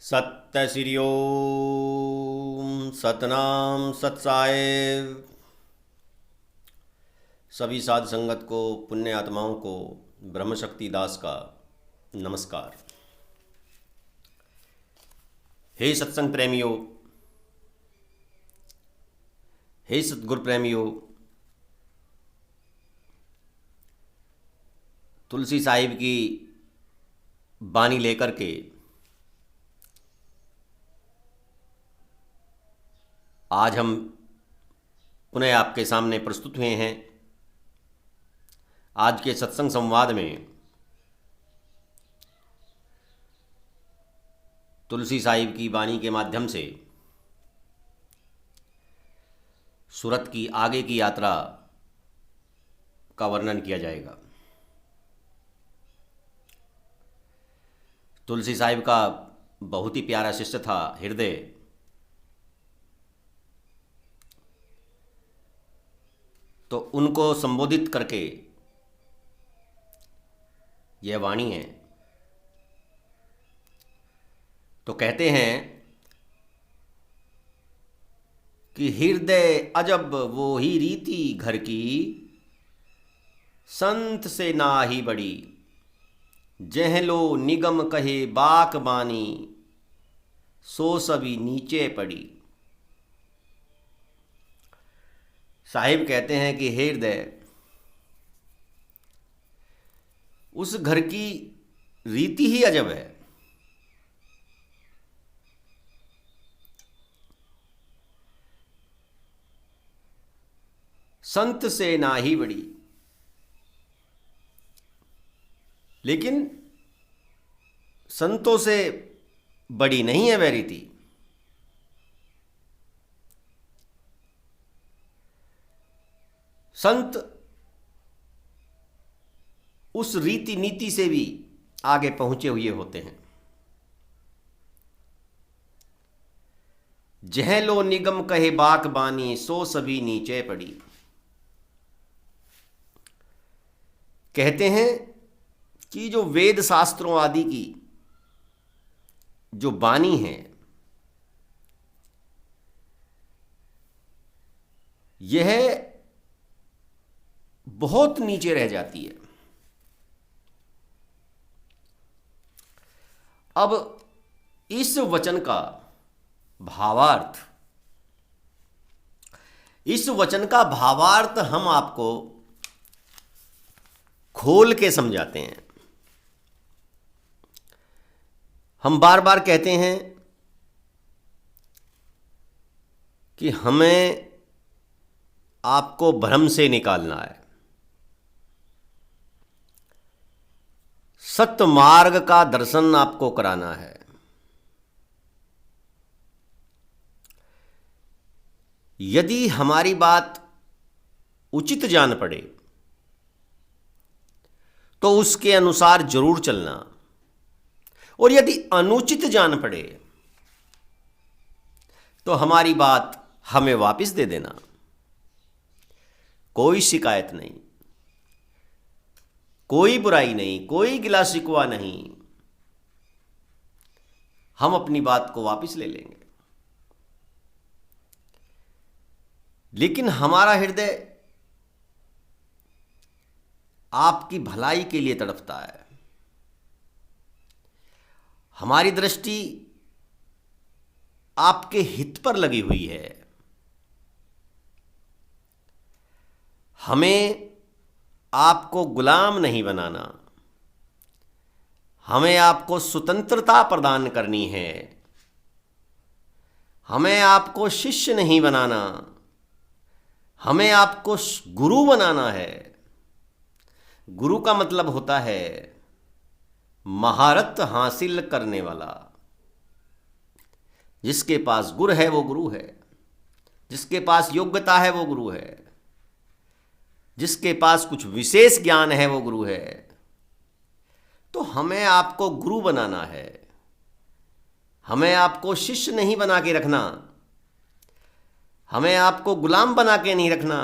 सत्य श्री ओम सतनाम सत्साय। सभी साध संगत को, पुण्य आत्माओं को ब्रह्मशक्ति दास का नमस्कार। हे सत्संग प्रेमियों, हे सद्गुरु प्रेमियों, तुलसी साहिब की बानी लेकर के आज हम पुनः आपके सामने प्रस्तुत हुए हैं। आज के सत्संग संवाद में तुलसी साहिब की बानी के माध्यम से सूरत की आगे की यात्रा का वर्णन किया जाएगा। तुलसी साहिब का बहुत ही प्यारा शिष्य था हृदय। तो उनको संबोधित करके यह वाणी है। तो कहते हैं कि हृदय अजब वो ही रीति घर की, संत से ना ही बड़ी, जह लो निगम कहे बाक बानी, सो सभी नीचे पड़ी। साहिब कहते हैं कि हे हृदय, उस घर की रीति ही अजब है। संत से ना ही बड़ी, लेकिन संतों से बड़ी नहीं है वह रीति। संत उस रीति नीति से भी आगे पहुंचे हुए होते हैं। जह लो निगम कहे बाक बानी, सो सभी नीचे पड़ी। कहते हैं कि जो वेद शास्त्रों आदि की जो बानी है, यह बहुत नीचे रह जाती है। अब इस वचन का भावार्थ, हम आपको खोल के समझाते हैं। हम बार बार कहते हैं कि हमें आपको भ्रम से निकालना है, सत्य मार्ग का दर्शन आपको कराना है। यदि हमारी बात उचित जान पड़े तो उसके अनुसार जरूर चलना, और यदि अनुचित जान पड़े तो हमारी बात हमें वापस दे देना। कोई शिकायत नहीं, कोई बुराई नहीं, कोई गिला शिकवा नहीं। हम अपनी बात को वापस ले लेंगे। लेकिन हमारा हृदय आपकी भलाई के लिए तड़पता है। हमारी दृष्टि आपके हित पर लगी हुई है। हमें आपको गुलाम नहीं बनाना, हमें आपको स्वतंत्रता प्रदान करनी है। हमें आपको शिष्य नहीं बनाना, हमें आपको गुरु बनाना है। गुरु का मतलब होता है महारत हासिल करने वाला। जिसके पास गुर है वो गुरु है, जिसके पास योग्यता है वो गुरु है, जिसके पास कुछ विशेष ज्ञान है वो गुरु है। तो हमें आपको गुरु बनाना है, हमें आपको शिष्य नहीं बना के रखना, हमें आपको गुलाम बना के नहीं रखना,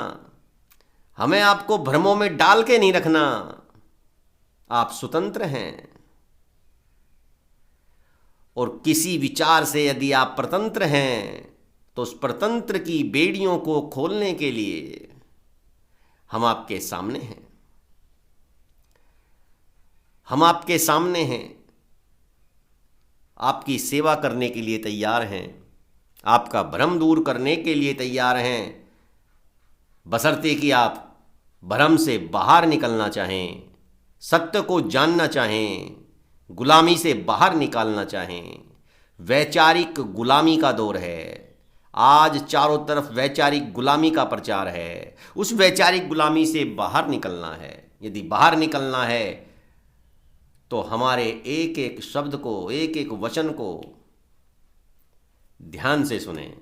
हमें आपको भ्रमों में डाल के नहीं रखना। आप स्वतंत्र हैं। और किसी विचार से यदि आप परतंत्र हैं तो उस परतंत्र की बेड़ियों को खोलने के लिए हम आपके सामने हैं। हम आपके सामने हैं, आपकी सेवा करने के लिए तैयार हैं, आपका भ्रम दूर करने के लिए तैयार हैं, बशर्ते कि आप भ्रम से बाहर निकलना चाहें, सत्य को जानना चाहें, गुलामी से बाहर निकालना चाहें। वैचारिक गुलामी का दौर है। आज चारों तरफ वैचारिक गुलामी का प्रचार है। उस वैचारिक गुलामी से बाहर निकलना है। यदि बाहर निकलना है तो हमारे एक एक शब्द को, एक एक वचन को ध्यान से सुनें,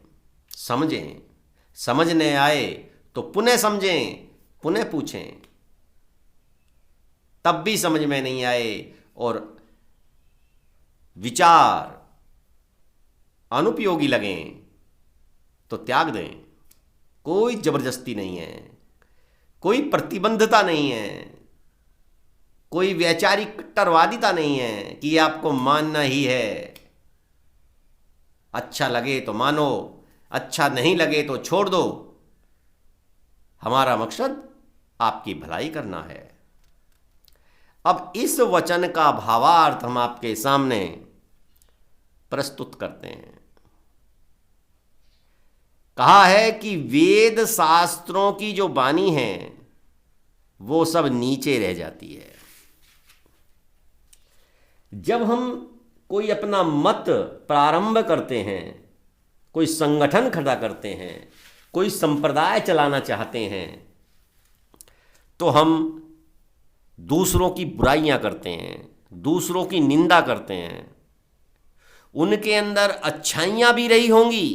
समझें। समझ नहीं आए तो पुनः समझें, पुनः पूछें। तब भी समझ में नहीं आए और विचार अनुपयोगी लगें तो त्याग दें। कोई जबरदस्ती नहीं है, कोई प्रतिबंधता नहीं है, कोई वैचारिक कट्टरवादिता नहीं है कि ये आपको मानना ही है। अच्छा लगे तो मानो, अच्छा नहीं लगे तो छोड़ दो। हमारा मकसद आपकी भलाई करना है। अब इस वचन का भावार्थ हम आपके सामने प्रस्तुत करते हैं। कहा है कि वेद शास्त्रों की जो वाणी है वो सब नीचे रह जाती है। जब हम कोई अपना मत प्रारंभ करते हैं, कोई संगठन खड़ा करते हैं, कोई संप्रदाय चलाना चाहते हैं, तो हम दूसरों की बुराइयां करते हैं, दूसरों की निंदा करते हैं। उनके अंदर अच्छाइयां भी रही होंगी,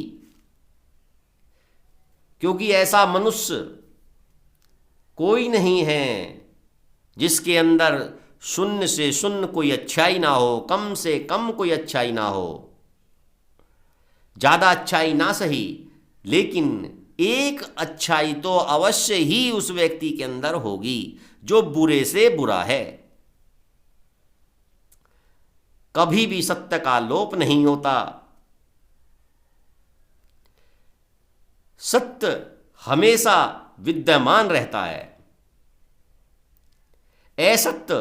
क्योंकि ऐसा मनुष्य कोई नहीं है जिसके अंदर शून्य से शून्य कोई अच्छाई ना हो, कम से कम कोई अच्छाई ना हो। ज़्यादा अच्छाई ना सही, लेकिन एक अच्छाई तो अवश्य ही उस व्यक्ति के अंदर होगी जो बुरे से बुरा है। कभी भी सत्य का लोप नहीं होता। सत्य हमेशा विद्यमान रहता है। असत्य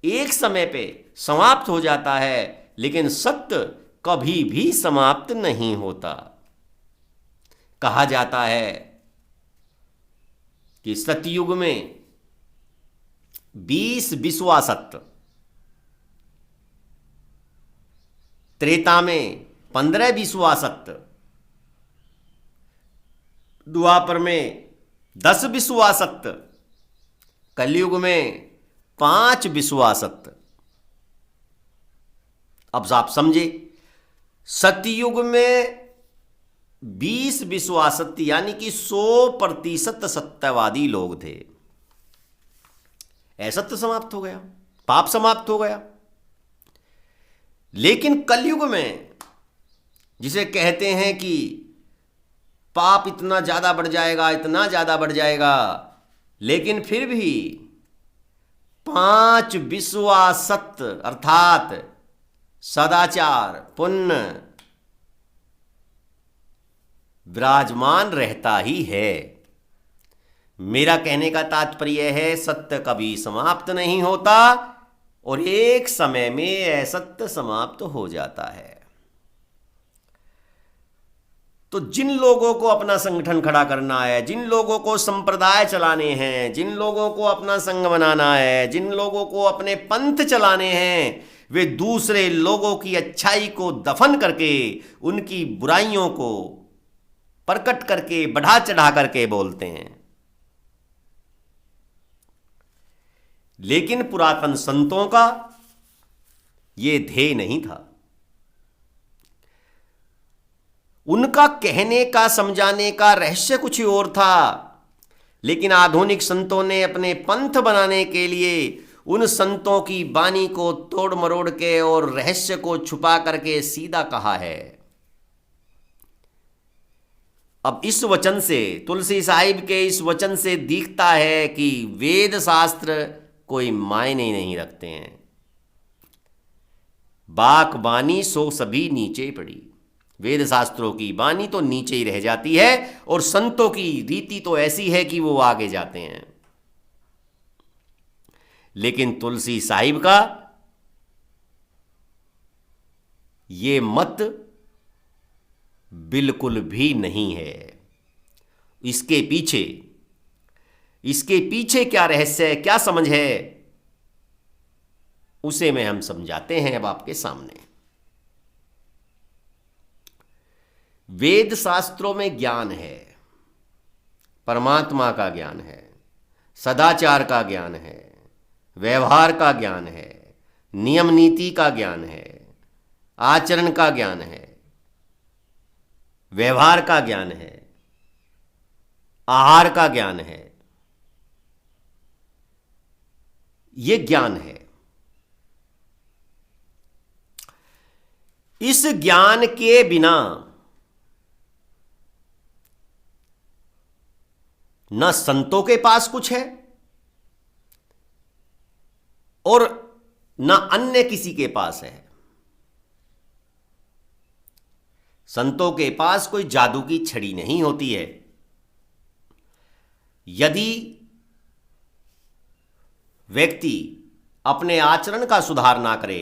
एक समय पे समाप्त हो जाता है, लेकिन सत्य कभी भी समाप्त नहीं होता। कहा जाता है कि सतयुग में 20 विश्वा सत्य, त्रेता में 15 विश्वा सत्य, द्वापर में 10 विश्वा सत्य, कलयुग में 5 विश्वा सत्य। अब आप समझे, सतयुग में 20 विश्वा सत्य यानी कि 100% सत्यवादी लोग थे। असत्य समाप्त हो गया, पाप समाप्त हो गया। लेकिन कलयुग में, जिसे कहते हैं कि पाप इतना ज्यादा बढ़ जाएगा, इतना ज्यादा बढ़ जाएगा, लेकिन फिर भी 5 विश्वा सत्य अर्थात सदाचार, पुण्य विराजमान रहता ही है। मेरा कहने का तात्पर्य है, सत्य कभी समाप्त नहीं होता और एक समय में असत्य समाप्त हो जाता है। तो जिन लोगों को अपना संगठन खड़ा करना है, जिन लोगों को संप्रदाय चलाने हैं, जिन लोगों को अपना संघ बनाना है, जिन लोगों को अपने पंथ चलाने हैं, वे दूसरे लोगों की अच्छाई को दफन करके, उनकी बुराइयों को प्रकट करके, बढ़ा चढ़ा करके बोलते हैं। लेकिन पुरातन संतों का ये ध्येय नहीं था। उनका कहने का, समझाने का रहस्य कुछ और था। लेकिन आधुनिक संतों ने अपने पंथ बनाने के लिए उन संतों की वाणी को तोड़ मरोड़ के और रहस्य को छुपा करके सीधा कहा है। अब इस वचन से, तुलसी साहिब के इस वचन से दिखता है कि वेद शास्त्र कोई मायने नहीं रखते हैं। बाक बानी सो सभी नीचे पड़ी। वेद शास्त्रों की बानी तो नीचे ही रह जाती है और संतों की रीति तो ऐसी है कि वो आगे जाते हैं। लेकिन तुलसी साहिब का ये मत बिल्कुल भी नहीं है। इसके पीछे क्या रहस्य है, क्या समझ है, उसे मैं हम समझाते हैं अब आपके सामने। वेद शास्त्रों में ज्ञान है, परमात्मा का ज्ञान है, सदाचार का ज्ञान है, व्यवहार का ज्ञान है, नियम नीति का ज्ञान है, आचरण का ज्ञान है, व्यवहार का ज्ञान है, आहार का ज्ञान है। ये ज्ञान है। इस ज्ञान के बिना न संतों के पास कुछ है और न अन्य किसी के पास है। संतों के पास कोई जादू की छड़ी नहीं होती है। यदि व्यक्ति अपने आचरण का सुधार ना करे,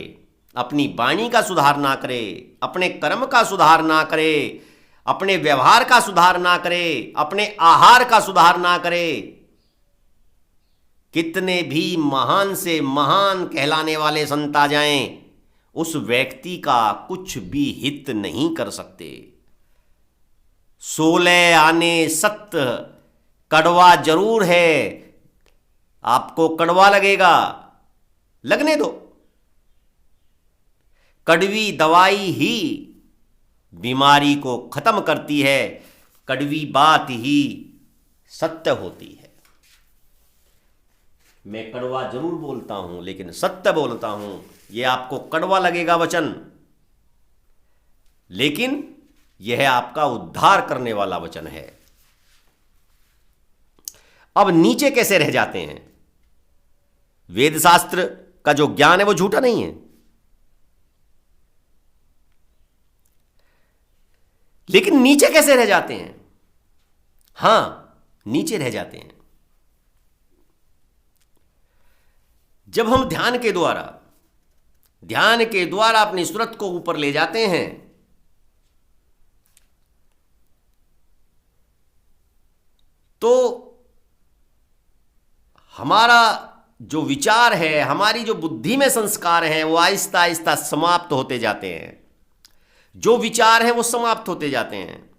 अपनी वाणी का सुधार ना करे, अपने कर्म का सुधार ना करे, अपने व्यवहार का सुधार ना करे, अपने आहार का सुधार ना करे, कितने भी महान से महान कहलाने वाले संत आ जाएं, उस व्यक्ति का कुछ भी हित नहीं कर सकते। 16 आने सत्य कड़वा जरूर है। आपको कड़वा लगेगा, लगने दो। कड़वी दवाई ही बीमारी को खत्म करती है, कड़वी बात ही सत्य होती है। मैं कड़वा जरूर बोलता हूं लेकिन सत्य बोलता हूं। यह आपको कड़वा लगेगा वचन, लेकिन यह आपका उद्धार करने वाला वचन है। अब नीचे कैसे रह जाते हैं? वेद शास्त्र का जो ज्ञान है वो झूठा नहीं है, लेकिन नीचे कैसे रह जाते हैं? हां, नीचे रह जाते हैं जब हम ध्यान के द्वारा अपनी सूरत को ऊपर ले जाते हैं, तो हमारा जो विचार है, हमारी जो बुद्धि में संस्कार हैं, वो आहिस्ता आहिस्ता समाप्त होते जाते हैं। जो विचार हैं वो समाप्त होते जाते हैं,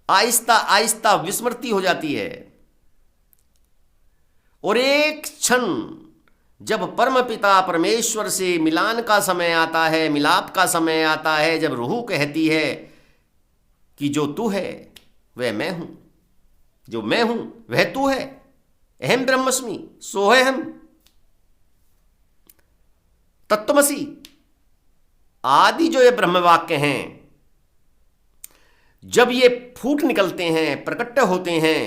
आहिस्ता आहिस्ता विस्मृति हो जाती है। और एक क्षण जब परम पिता परमेश्वर से मिलान का समय आता है, मिलाप का समय आता है, जब रूह कहती है कि जो तू है वह मैं हूं, जो मैं हूं वह तू है, अहम ब्रह्मस्मि सोहम तत्त्वमसि आदि, जो ये ब्रह्म वाक्य हैं, जब ये फूट निकलते हैं, प्रकट होते हैं,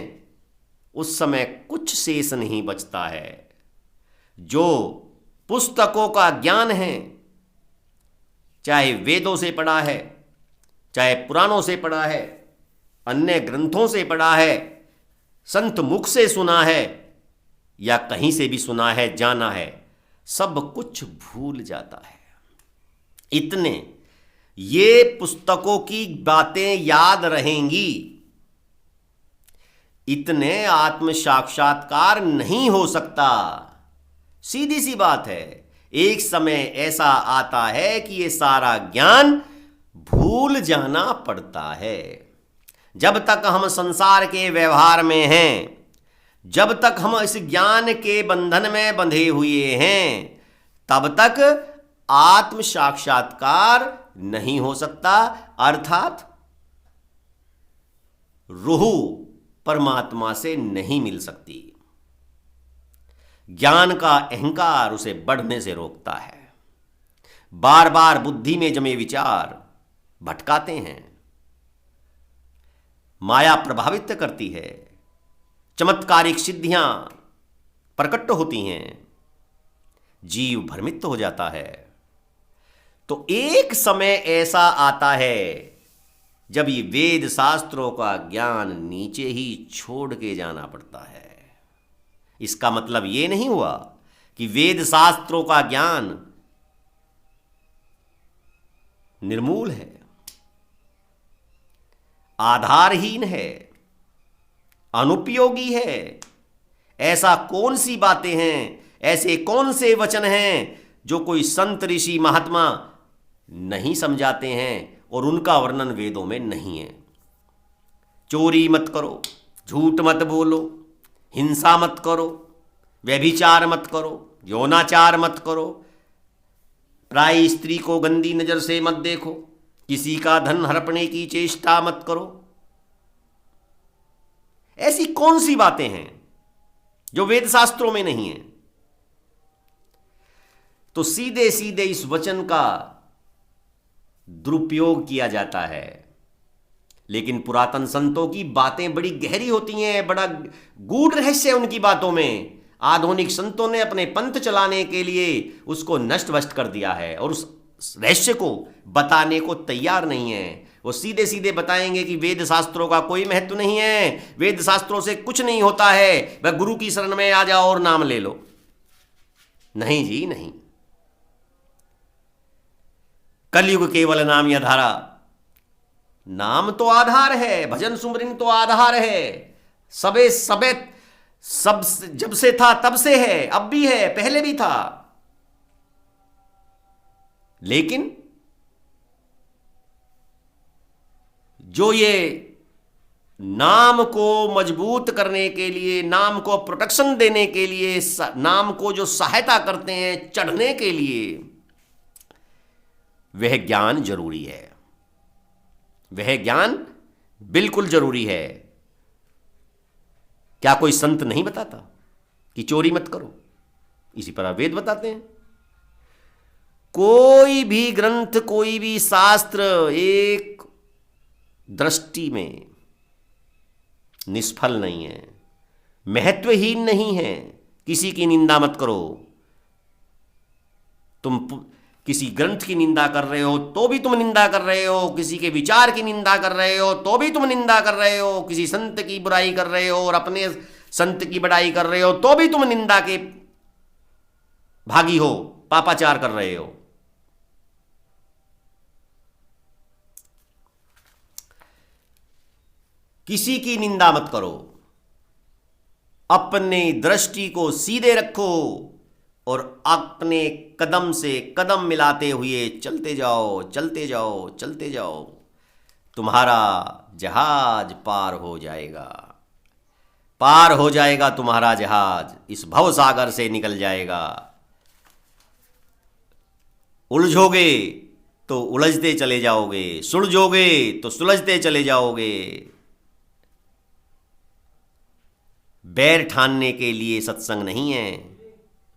उस समय कुछ शेष नहीं बचता है। जो पुस्तकों का ज्ञान है, चाहे वेदों से पढ़ा है, चाहे पुराणों से पढ़ा है, अन्य ग्रंथों से पढ़ा है, संत मुख से सुना है या कहीं से भी सुना है, जाना है, सब कुछ भूल जाता है। इतने ये पुस्तकों की बातें याद रहेंगी, इतने आत्म साक्षात्कार नहीं हो सकता। सीधी सी बात है। एक समय ऐसा आता है कि ये सारा ज्ञान भूल जाना पड़ता है। जब तक हम संसार के व्यवहार में हैं, जब तक हम इस ज्ञान के बंधन में बंधे हुए हैं, तब तक आत्म साक्षात्कार नहीं हो सकता, अर्थात रूह परमात्मा से नहीं मिल सकती। ज्ञान का अहंकार उसे बढ़ने से रोकता है। बार बार बुद्धि में जमे विचार भटकाते हैं, माया प्रभावित करती है, चमत्कारिक सिद्धियां प्रकट होती हैं, जीव भ्रमित हो जाता है। तो एक समय ऐसा आता है जब ये वेद शास्त्रों का ज्ञान नीचे ही छोड़ के जाना पड़ता है। इसका मतलब ये नहीं हुआ कि वेद शास्त्रों का ज्ञान निर्मूल है, आधारहीन है, अनुपयोगी है। ऐसा कौन सी बातें हैं, ऐसे कौन से वचन हैं जो कोई संत ऋषि महात्मा नहीं समझाते हैं और उनका वर्णन वेदों में नहीं है। चोरी मत करो, झूठ मत बोलो, हिंसा मत करो, व्यभिचार मत करो, यौनाचार मत करो, पराई स्त्री को गंदी नजर से मत देखो, किसी का धन हड़पने की चेष्टा मत करो। ऐसी कौन सी बातें हैं जो वेद शास्त्रों में नहीं है? तो सीधे सीधे इस वचन का दुरुपयोग किया जाता है। लेकिन पुरातन संतों की बातें बड़ी गहरी होती हैं, बड़ा गूढ़ रहस्य है उनकी बातों में। आधुनिक संतों ने अपने पंथ चलाने के लिए उसको नष्ट भ्रष्ट कर दिया है और उस रहस्य को बताने को तैयार नहीं है। वो सीधे सीधे बताएंगे कि वेद शास्त्रों का कोई महत्व नहीं है, वेद शास्त्रों से कुछ नहीं होता है, वह गुरु की शरण में आ जाओ और नाम ले लो। नहीं जी नहीं, कलयुग केवल नाम या धारा। नाम तो आधार है, भजन सुमरिन तो आधार है। सबे सबे सब जब से था तब से है, अब भी है, पहले भी था। लेकिन जो ये नाम को मजबूत करने के लिए, नाम को प्रोटेक्शन देने के लिए, नाम को जो सहायता करते हैं चढ़ने के लिए, वह ज्ञान जरूरी है। वह ज्ञान बिल्कुल जरूरी है। क्या कोई संत नहीं बताता कि चोरी मत करो? इसी पर वेद बताते हैं। कोई भी ग्रंथ, कोई भी शास्त्र एक दृष्टि में निष्फल नहीं है, महत्वहीन नहीं है। किसी की निंदा मत करो। तुम किसी ग्रंथ की निंदा कर रहे हो तो भी तुम निंदा कर रहे हो, किसी के विचार की निंदा कर रहे हो तो भी तुम निंदा कर रहे हो, किसी संत की बुराई कर रहे हो और अपने संत की बड़ाई कर रहे हो तो भी तुम निंदा के भागी हो, पापाचार कर रहे हो। किसी की निंदा मत करो, अपने दृष्टि को सीधे रखो और अपने कदम से कदम मिलाते हुए चलते जाओ, चलते जाओ, चलते जाओ। तुम्हारा जहाज पार हो जाएगा, पार हो जाएगा तुम्हारा जहाज, इस भव सागर से निकल जाएगा। उलझोगे तो उलझते चले जाओगे, सुलझोगे तो सुलझते चले जाओगे। बैर ठानने के लिए सत्संग नहीं है,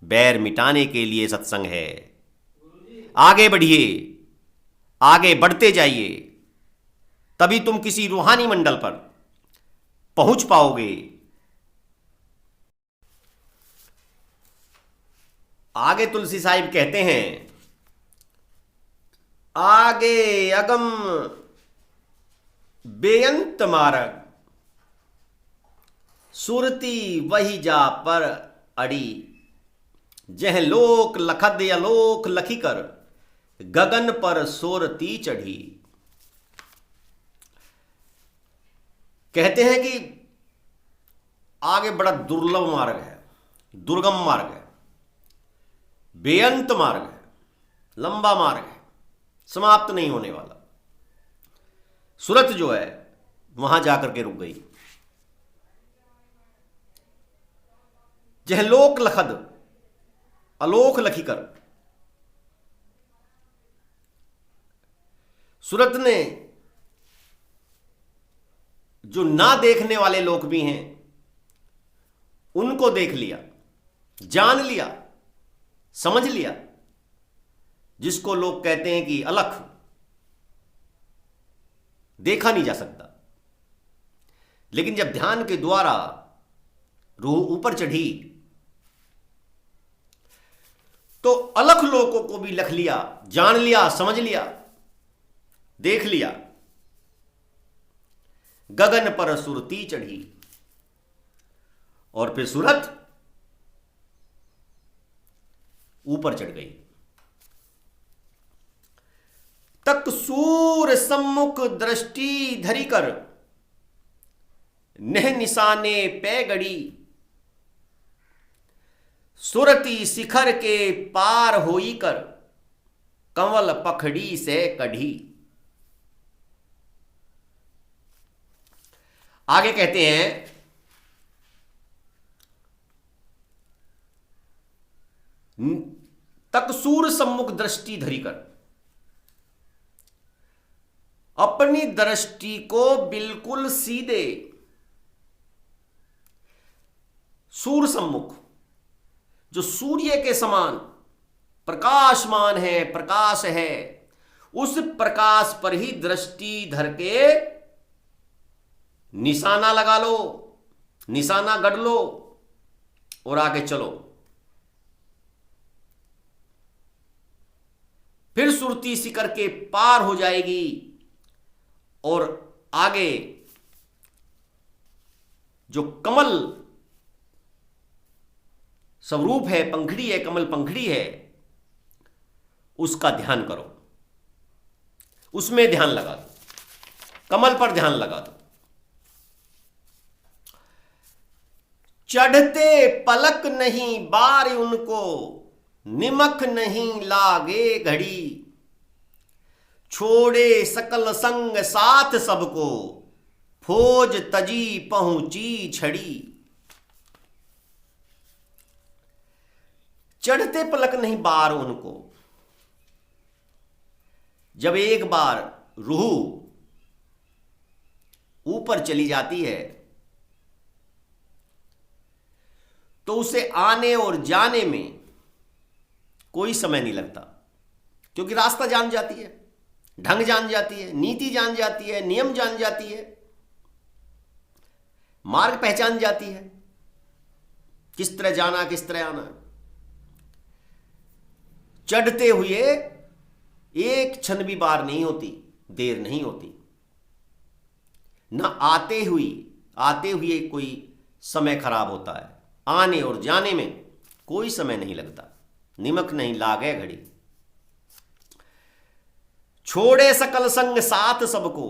बैर मिटाने के लिए सत्संग है। आगे बढ़िए, आगे बढ़ते जाइए, तभी तुम किसी रूहानी मंडल पर पहुंच पाओगे। आगे तुलसी साहिब कहते हैं, आगे अगम बेअंत मार्ग, सुरती वही जा पर अड़ी, जह लोक लखद अलोक लखी कर, गगन पर सोरती चढ़ी। कहते हैं कि आगे बड़ा दुर्लभ मार्ग है, दुर्गम मार्ग है, बेअंत मार्ग है, लंबा मार्ग है, समाप्त नहीं होने वाला। सूरत जो है वहां जाकर के रुक गई। जह लोक लखद अलोक लखीकर, सूरत ने जो ना देखने वाले लोग भी हैं उनको देख लिया, जान लिया, समझ लिया। जिसको लोग कहते हैं कि अलख, देखा नहीं जा सकता। लेकिन जब ध्यान के द्वारा रूह ऊपर चढ़ी तो अलख लोकों को भी लख लिया, जान लिया, समझ लिया, देख लिया। गगन पर सुरती चढ़ी, और फिर सूरत ऊपर चढ़ गई। तक सूर सम्मुख दृष्टि धरी कर, नेह निशाने पे गड़ी। सुरती शिखर के पार होई कर, कंवल पखड़ी से कढ़ी। आगे कहते हैं, तक सूर सम्मुख दृष्टि धरी कर, अपनी दृष्टि को बिल्कुल सीधे, सूर सम्मुख जो सूर्य के समान प्रकाशमान है, प्रकाश है, उस प्रकाश पर ही दृष्टि धर के निशाना लगा लो, निशाना गढ़ लो और आगे चलो। फिर सुरती शिखर के पार हो जाएगी और आगे जो कमल स्वरूप है, पंखड़ी है, कमल पंखड़ी है, उसका ध्यान करो, उसमें ध्यान लगा दो, कमल पर ध्यान लगा दो। चढ़ते पलक नहीं बार उनको, निमक नहीं लागे घड़ी। छोड़े सकल संग साथ सबको, फौज तजी पहुंची छड़ी। चढ़ते पलक नहीं बार उनको, जब एक बार रूह ऊपर चली जाती है तो उसे आने और जाने में कोई समय नहीं लगता, क्योंकि रास्ता जान जाती है, ढंग जान जाती है, नीति जान जाती है, नियम जान जाती है, मार्ग पहचान जाती है, किस तरह जाना, किस तरह आना। चढ़ते हुए एक क्षण भी बार नहीं होती, देर नहीं होती, ना आते हुए कोई समय खराब होता है, आने और जाने में कोई समय नहीं लगता, निमक नहीं लागे घड़ी। छोड़े सकल संग साथ सबको,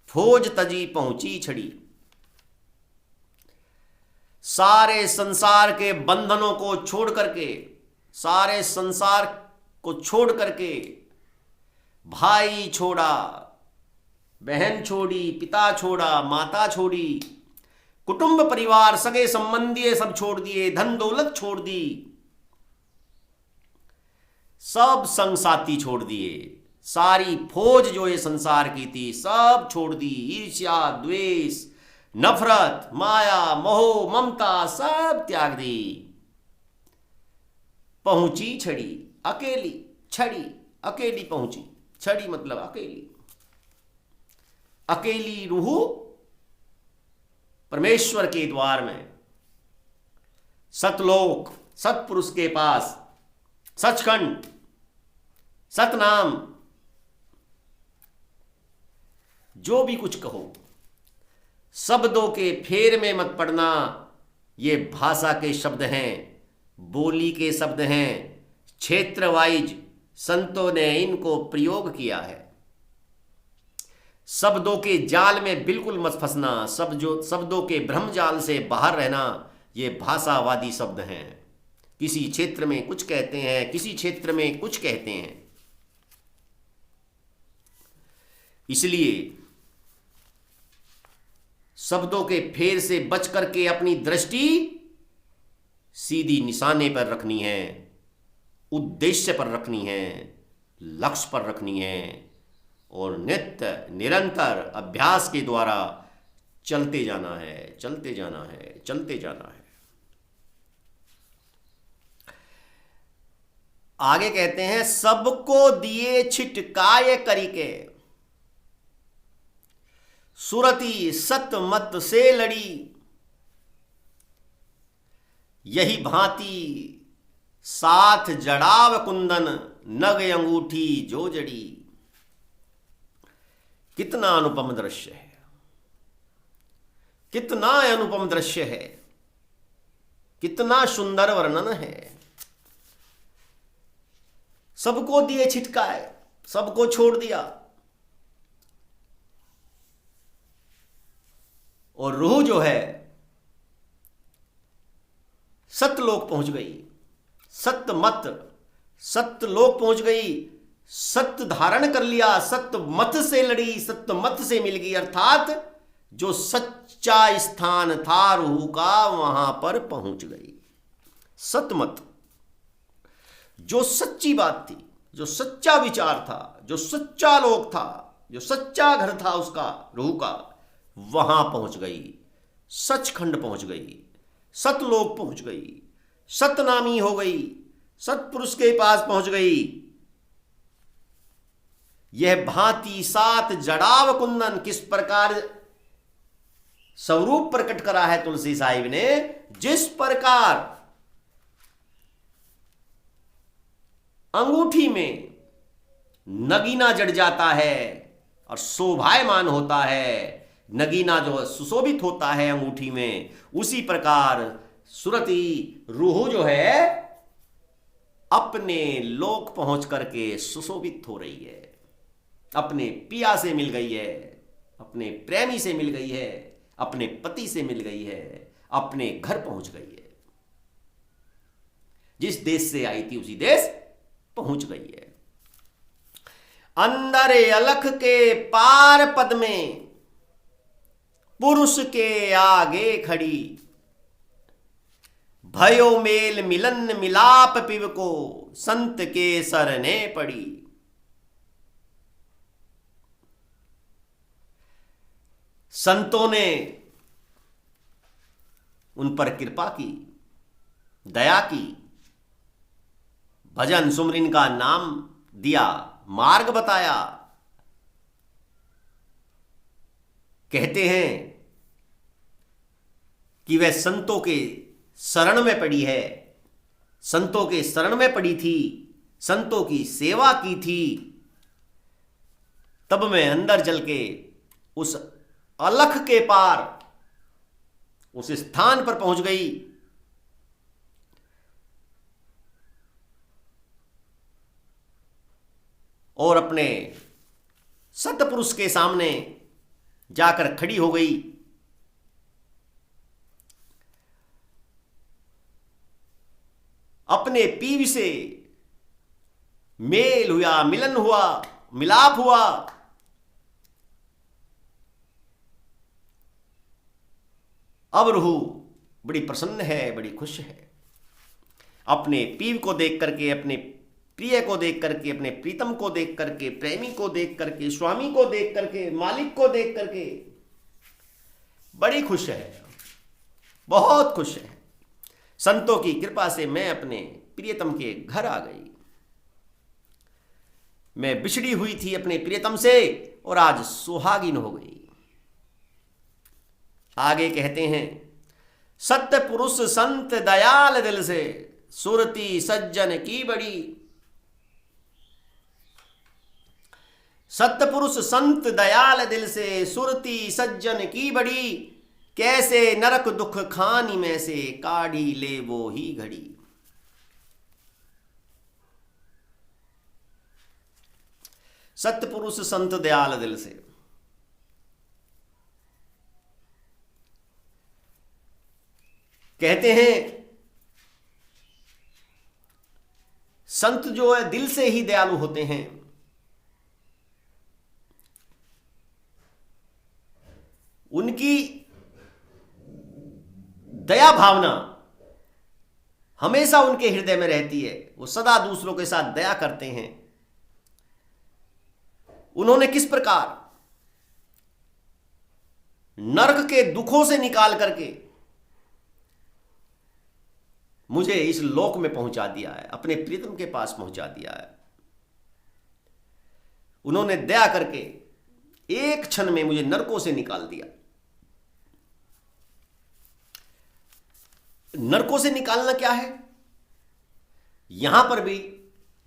फौज तजी पहुंची छड़ी। सारे संसार के बंधनों को छोड़ करके, सारे संसार को छोड़ करके, भाई छोड़ा, बहन छोड़ी, पिता छोड़ा, माता छोड़ी, कुटुंब परिवार सगे संबंधी सब छोड़ दिए, धन दौलत छोड़ दी, सब संग साथी छोड़ दिए, सारी फौज जो ये संसार की थी सब छोड़ दी। ईर्ष्या, द्वेष, नफरत, माया, मोह, ममता सब त्याग दी। पहुंची छड़ी, अकेली, छड़ी अकेली पहुंची, छड़ी मतलब अकेली, अकेली रूह परमेश्वर के द्वार में, सतलोक, सतपुरुष के पास, सचखंड, सतनाम, जो भी कुछ कहो, शब्दों के फेर में मत पड़ना। ये भाषा के शब्द हैं, बोली के शब्द हैं, क्षेत्र वाइज संतों ने इनको प्रयोग किया है। शब्दों के जाल में बिल्कुल मत फंसना, शब्दों के भ्रमजाल से बाहर रहना। ये भाषावादी शब्द हैं, किसी क्षेत्र में कुछ कहते हैं, किसी क्षेत्र में कुछ कहते हैं। इसलिए शब्दों के फेर से बच करके अपनी दृष्टि सीधी निशाने पर रखनी है, उद्देश्य पर रखनी है, लक्ष्य पर रखनी है, और नित्य निरंतर अभ्यास के द्वारा चलते जाना है, चलते जाना है, चलते जाना है। आगे कहते हैं, सबको दिए छिटकाए करिके, सुरती सत मत से लड़ी। यही भांति साथ जड़ाव कुंदन नग अंगूठी जो जड़ी। कितना अनुपम दृश्य है, कितना अनुपम दृश्य है, कितना सुंदर वर्णन है। सबको दिए छिटकाए, सबको छोड़ दिया, और रूह जो है सत्यलोक पहुंच गई, सत्यमत सत्यलोक पहुंच गई, सत्य धारण कर लिया, सत्य मत से लड़ी, सत्य मत से मिल गई। अर्थात जो सच्चा स्थान था रूह का वहां पर पहुंच गई। सतमत, जो सच्ची बात थी, जो सच्चा विचार था, जो सच्चा लोक था, जो सच्चा घर था उसका, रूह का, वहां पहुंच गई, सचखंड पहुंच गई, सतलोक पहुंच गई, सतनामी हो गई, सतपुरुष के पास पहुंच गई। यह भांति सात जड़ाव कुंदन किस प्रकार स्वरूप प्रकट करा है तुलसी साहिब ने। जिस प्रकार अंगूठी में नगीना जड़ जाता है और शोभायमान होता है, नगीना जो सुशोभित होता है अंगूठी में, उसी प्रकार सुरती रूह जो है अपने लोक पहुंच करके सुशोभित हो रही है, अपने पिया से मिल गई है, अपने प्रेमी से मिल गई है, अपने पति से मिल गई है, अपने घर पहुंच गई है। जिस देश से आई थी उसी देश पहुंच गई है। अंदर अलख के पार पद में पुरुष के आगे खड़ी, भयो मेल मिलन मिलाप पिव को संत के सरने पड़ी। संतों ने उन पर कृपा की, दया की, भजन सुमरिन का नाम दिया, मार्ग बताया। कहते हैं कि वह संतों के शरण में पड़ी है, संतों के शरण में पड़ी थी, संतों की सेवा की थी। तब मैं अंदर चल के उस अलख के पार उस स्थान पर पहुंच गई। और अपने सतपुरुष के सामने जाकर खड़ी हो गई। अपने पीव से मेल हुआ, मिलन हुआ, मिलाप हुआ। अब रूह बड़ी प्रसन्न है, बड़ी खुश है। अपने पीव को देख करके, अपने प्रिय को देख करके, अपने प्रीतम को देख करके, प्रेमी को देख करके, स्वामी को देख करके, मालिक को देख करके बड़ी खुश है, बहुत खुश है। संतों की कृपा से मैं अपने प्रियतम के घर आ गई। मैं बिछड़ी हुई थी अपने प्रियतम से और आज सुहागिन हो गई। आगे कहते हैं, सत्य पुरुष संत दयाल दिल से सुरती सज्जन की बड़ी। सत्पुरुष संत दयाल दिल से सुरती सज्जन की बड़ी। कैसे नरक दुख खानी में से काढ़ी ले वो ही घड़ी। सत्पुरुष संत दयाल दिल से, कहते हैं संत जो है दिल से ही दयालु होते हैं। उनकी दया भावना हमेशा उनके हृदय में रहती है। वो सदा दूसरों के साथ दया करते हैं। उन्होंने किस प्रकार नरक के दुखों से निकाल करके मुझे इस लोक में पहुंचा दिया है, अपने प्रीतम के पास पहुंचा दिया है। उन्होंने दया करके एक क्षण में मुझे नरकों से निकाल दिया। नरकों से निकालना क्या है? यहां पर भी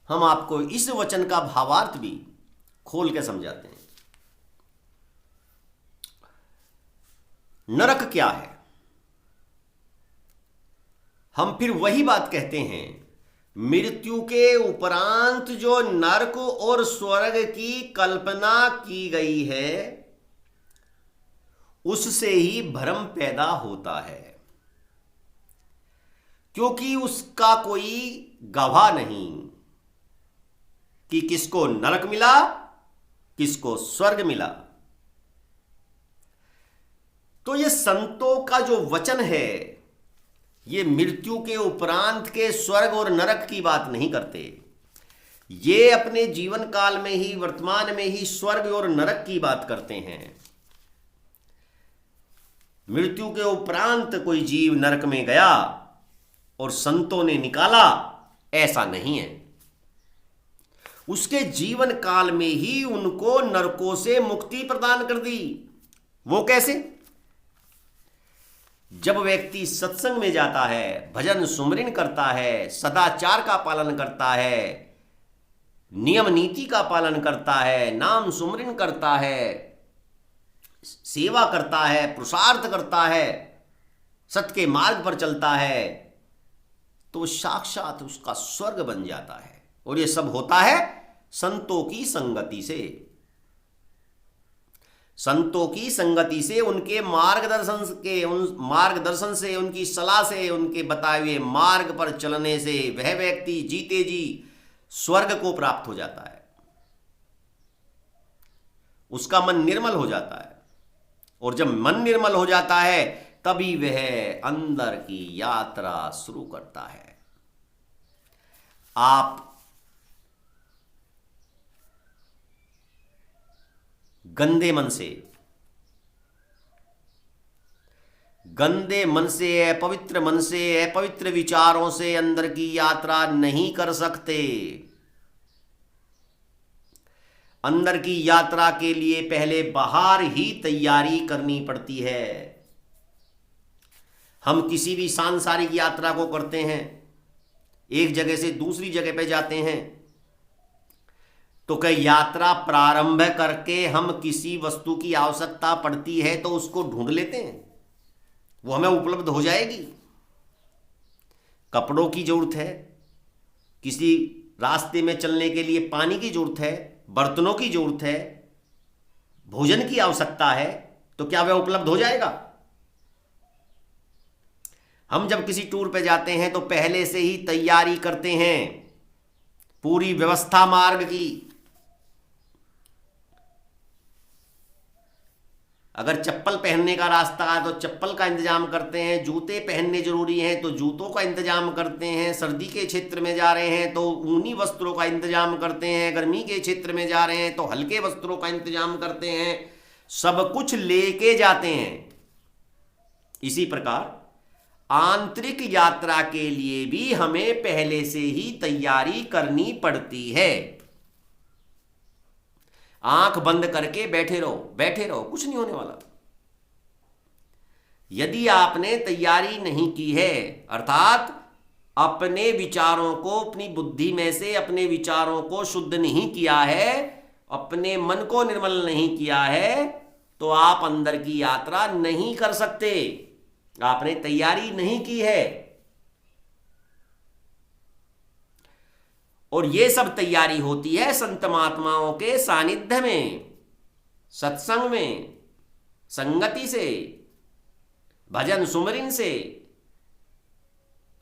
हम आपको इस वचन का भावार्थ भी खोल के समझाते हैं। नरक क्या है? हम फिर वही बात कहते हैं, मृत्यु के उपरांत जो नरक और स्वर्ग की कल्पना की गई है उससे ही भ्रम पैदा होता है, क्योंकि उसका कोई गवाह नहीं कि किसको नरक मिला, किसको स्वर्ग मिला। तो ये संतों का जो वचन है ये मृत्यु के उपरांत के स्वर्ग और नरक की बात नहीं करते। ये अपने जीवन काल में ही, वर्तमान में ही स्वर्ग और नरक की बात करते हैं। मृत्यु के उपरांत कोई जीव नरक में गया और संतों ने निकाला, ऐसा नहीं है। उसके जीवन काल में ही उनको नरकों से मुक्ति प्रदान कर दी। वो कैसे? जब व्यक्ति सत्संग में जाता है, भजन सुमरन करता है, सदाचार का पालन करता है, नियम नीति का पालन करता है, नाम सुमरन करता है, सेवा करता है, पुरुषार्थ करता है, सत्य के मार्ग पर चलता है, तो साक्षात उसका स्वर्ग बन जाता है। और ये सब होता है संतों की संगति से। संतों की संगति से, उनके मार्गदर्शन से, उनकी सलाह से, उनके बताए हुए मार्ग पर चलने से वह व्यक्ति जीते जी स्वर्ग को प्राप्त हो जाता है। उसका मन निर्मल हो जाता है, और जब मन निर्मल हो जाता है तभी वह अंदर की यात्रा शुरू करता है। आप गंदे मन से, अपवित्र मन से, अपवित्र विचारों से अंदर की यात्रा नहीं कर सकते। अंदर की यात्रा के लिए पहले बाहर ही तैयारी करनी पड़ती है। हम किसी भी सांसारिक यात्रा को करते हैं, एक जगह से दूसरी जगह पे जाते हैं, तो क्या यात्रा प्रारंभ करके हम किसी वस्तु की आवश्यकता पड़ती है तो उसको ढूंढ लेते हैं, वो हमें उपलब्ध हो जाएगी। कपड़ों की जरूरत है, किसी रास्ते में चलने के लिए पानी की जरूरत है, बर्तनों की जरूरत है, भोजन की आवश्यकता है, तो क्या वह उपलब्ध हो जाएगा? हम जब किसी टूर पे जाते हैं तो पहले से ही तैयारी करते हैं, पूरी व्यवस्था मार्ग की। अगर चप्पल पहनने का रास्ता है तो चप्पल का इंतजाम करते हैं, जूते पहनने जरूरी हैं तो जूतों का इंतजाम करते हैं, सर्दी के क्षेत्र में जा रहे हैं तो ऊनी वस्त्रों का इंतजाम करते हैं, गर्मी के क्षेत्र में जा रहे हैं तो हल्के वस्त्रों का इंतजाम करते हैं, सब कुछ लेके जाते हैं। इसी प्रकार आंतरिक यात्रा के लिए भी हमें पहले से ही तैयारी करनी पड़ती है। आंख बंद करके बैठे रहो, कुछ नहीं होने वाला। यदि आपने तैयारी नहीं की है, अर्थात अपने विचारों को, अपनी बुद्धि में से अपने विचारों को शुद्ध नहीं किया है, अपने मन को निर्मल नहीं किया है, तो आप अंदर की यात्रा नहीं कर सकते। आपने तैयारी नहीं की है। और ये सब तैयारी होती है संत महात्माओं के सानिध्य में, सत्संग में, संगति से, भजन सुमरन से,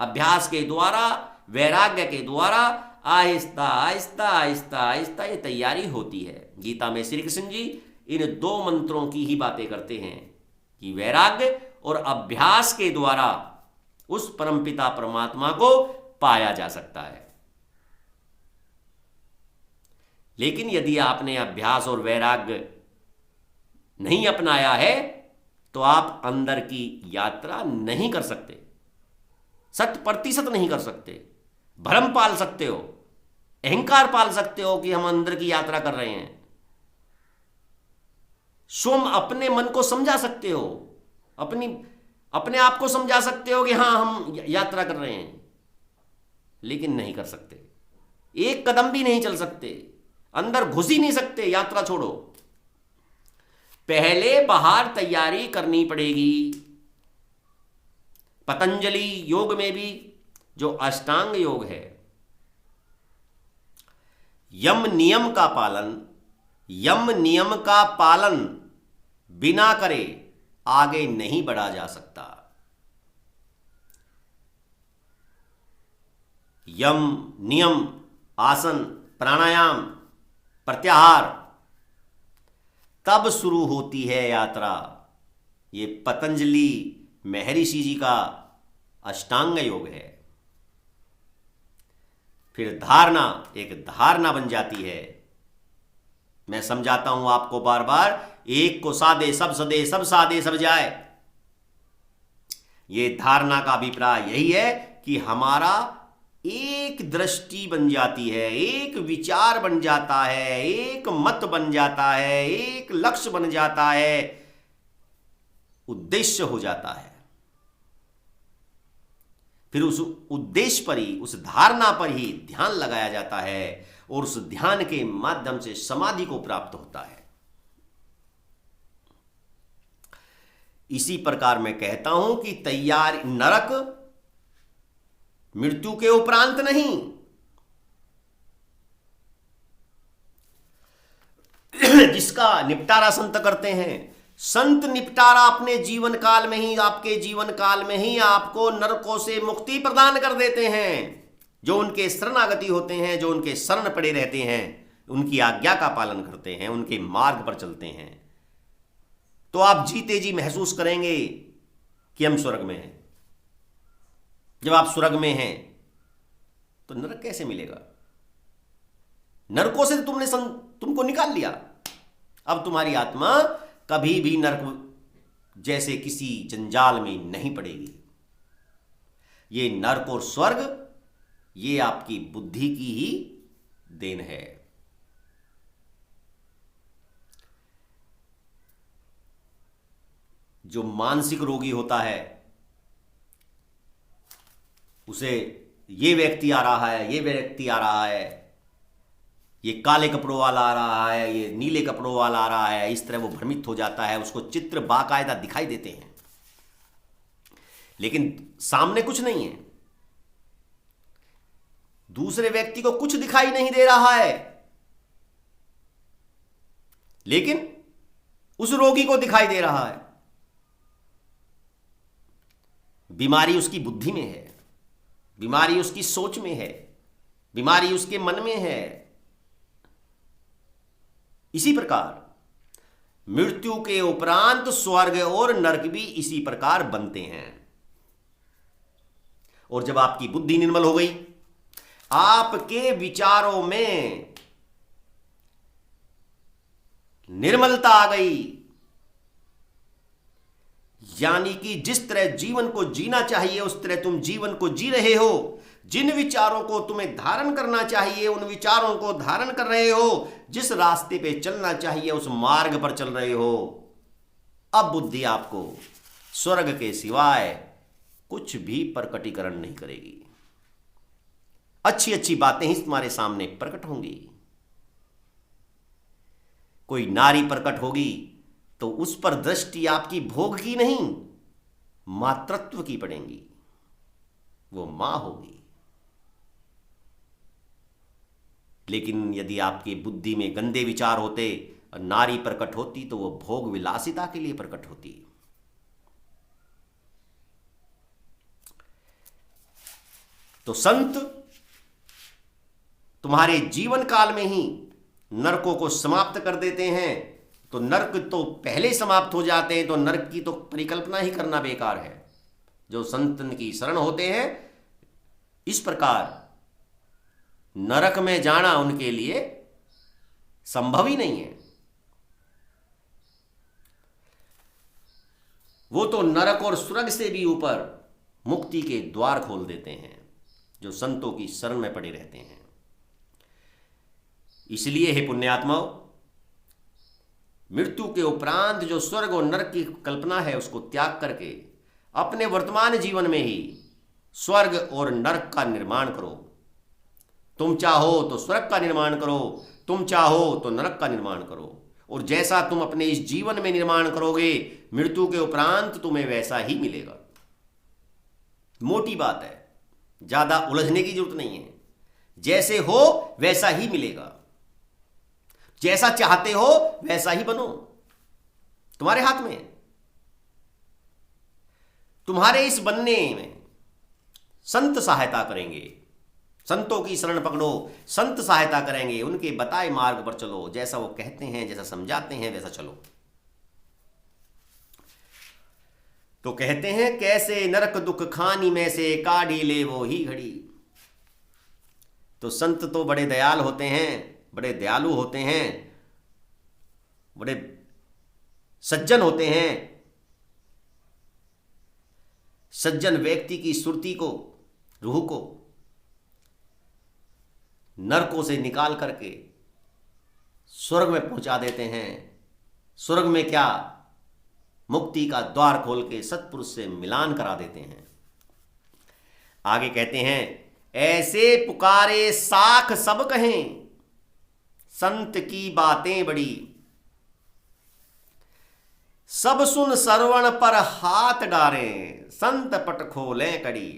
अभ्यास के द्वारा, वैराग्य के द्वारा आहिस्ता आहिस्ता आहिस्ता आहिस्ता ये तैयारी होती है। गीता में श्री कृष्ण जी इन दो मंत्रों की ही बातें करते हैं कि वैराग्य और अभ्यास के द्वारा उस परमपिता परमात्मा को पाया जा सकता है। लेकिन यदि आपने अभ्यास और वैराग्य नहीं अपनाया है तो आप अंदर की यात्रा नहीं कर सकते, 100% नहीं कर सकते। भ्रम पाल सकते हो, अहंकार पाल सकते हो कि हम अंदर की यात्रा कर रहे हैं। स्वयं अपने मन को समझा सकते हो, अपने आप को समझा सकते हो कि हाँ हम यात्रा कर रहे हैं, लेकिन नहीं कर सकते, एक कदम भी नहीं चल सकते, अंदर घुस ही नहीं सकते, यात्रा छोड़ो। पहले बाहर तैयारी करनी पड़ेगी। पतंजलि योग में भी जो अष्टांग योग है, यम नियम का पालन बिना करे आगे नहीं बढ़ा जा सकता। यम नियम, आसन, प्राणायाम, प्रत्याहार, तब शुरू होती है यात्रा। ये पतंजलि महर्षि जी का अष्टांग योग है। फिर धारणा, एक धारणा बन जाती है। मैं समझाता हूं आपको बार बार, एक को साधे सब सदे, सब साधे सब जाए। ये धारणा का अभिप्राय यही है कि हमारा एक दृष्टि बन जाती है, एक विचार बन जाता है, एक मत बन जाता है, एक लक्ष्य बन जाता है, उद्देश्य हो जाता है। फिर उस उद्देश्य पर ही, उस धारणा पर ही ध्यान लगाया जाता है और उस ध्यान के माध्यम से समाधि को प्राप्त होता है। इसी प्रकार मैं कहता हूं कि तैयार नरक मृत्यु के उपरांत नहीं, जिसका निपटारा संत करते हैं। संत निपटारा अपने जीवन काल में ही, आपके जीवन काल में ही आपको नरकों से मुक्ति प्रदान कर देते हैं। जो उनके शरणागति होते हैं, जो उनके शरण पड़े रहते हैं, उनकी आज्ञा का पालन करते हैं, उनके मार्ग पर चलते हैं, तो आप जीते जी महसूस करेंगे कि हम स्वर्ग में हैं। जब आप स्वर्ग में हैं तो नरक कैसे मिलेगा? नरकों से तुमको निकाल लिया, अब तुम्हारी आत्मा कभी भी नरक जैसे किसी जंजाल में नहीं पड़ेगी। ये नरक और स्वर्ग, ये आपकी बुद्धि की ही देन है। जो मानसिक रोगी होता है, उसे ये व्यक्ति आ रहा है, ये व्यक्ति आ रहा है, ये काले कपड़ों वाला आ रहा है, ये नीले कपड़ों वाला आ रहा है, इस तरह वो भ्रमित हो जाता है। उसको चित्र बाकायदा दिखाई देते हैं, लेकिन सामने कुछ नहीं है। दूसरे व्यक्ति को कुछ दिखाई नहीं दे रहा है, लेकिन उस रोगी को दिखाई दे रहा है। बीमारी उसकी बुद्धि में है, बीमारी उसकी सोच में है, बीमारी उसके मन में है। इसी प्रकार मृत्यु के उपरांत स्वर्ग और नरक भी इसी प्रकार बनते हैं। और जब आपकी बुद्धि निर्मल हो गई, आपके विचारों में निर्मलता आ गई, यानी कि जिस तरह जीवन को जीना चाहिए उस तरह तुम जीवन को जी रहे हो, जिन विचारों को तुम्हें धारण करना चाहिए उन विचारों को धारण कर रहे हो, जिस रास्ते पे चलना चाहिए उस मार्ग पर चल रहे हो। अब बुद्धि आपको स्वर्ग के सिवाय कुछ भी प्रकटीकरण नहीं करेगी। अच्छी अच्छी बातें ही तुम्हारे सामने प्रकट होंगी। कोई नारी प्रकट होगी तो उस पर दृष्टि आपकी भोग की नहीं, मातृत्व की पड़ेगी। वो मां होगी। लेकिन यदि आपकी बुद्धि में गंदे विचार होते और नारी प्रकट होती तो वो भोग विलासिता के लिए प्रकट होती। तो संत तुम्हारे जीवन काल में ही नरकों को समाप्त कर देते हैं। तो नरक तो पहले समाप्त हो जाते हैं, तो नरक की तो परिकल्पना ही करना बेकार है। जो संतन की शरण होते हैं, इस प्रकार नरक में जाना उनके लिए संभव ही नहीं है। वो तो नरक और स्वर्ग से भी ऊपर मुक्ति के द्वार खोल देते हैं, जो संतों की शरण में पड़े रहते हैं। इसलिए हे पुण्यात्माओं, मृत्यु के उपरांत जो स्वर्ग और नरक की कल्पना है उसको त्याग करके अपने वर्तमान जीवन में ही स्वर्ग और नरक का निर्माण करो। तुम चाहो तो स्वर्ग का निर्माण करो, तुम चाहो तो नरक का निर्माण करो, और जैसा तुम अपने इस जीवन में निर्माण करोगे मृत्यु के उपरांत तुम्हें वैसा ही मिलेगा। मोटी बात है, ज्यादा उलझने की जरूरत नहीं है। जैसे हो वैसा ही मिलेगा, जैसा चाहते हो वैसा ही बनो, तुम्हारे हाथ में है। तुम्हारे इस बनने में संत सहायता करेंगे, संतों की शरण पकड़ो, संत सहायता करेंगे, उनके बताए मार्ग पर चलो, जैसा वो कहते हैं, जैसा समझाते हैं वैसा चलो। तो कहते हैं कैसे नरक दुख खानी में से काढ़ी ले वो ही घड़ी। तो संत तो बड़े दयाल होते हैं, बड़े दयालु होते हैं, बड़े सज्जन होते हैं। सज्जन व्यक्ति की सुरती को, रूह को नरकों से निकाल करके स्वर्ग में पहुंचा देते हैं। स्वर्ग में क्या, मुक्ति का द्वार खोल के सत्पुरुष से मिलान करा देते हैं। आगे कहते हैं ऐसे पुकारे साख सब कहें, संत की बातें बड़ी, सब सुन श्रवण पर हाथ डारें, संत पट खोलें कड़ी।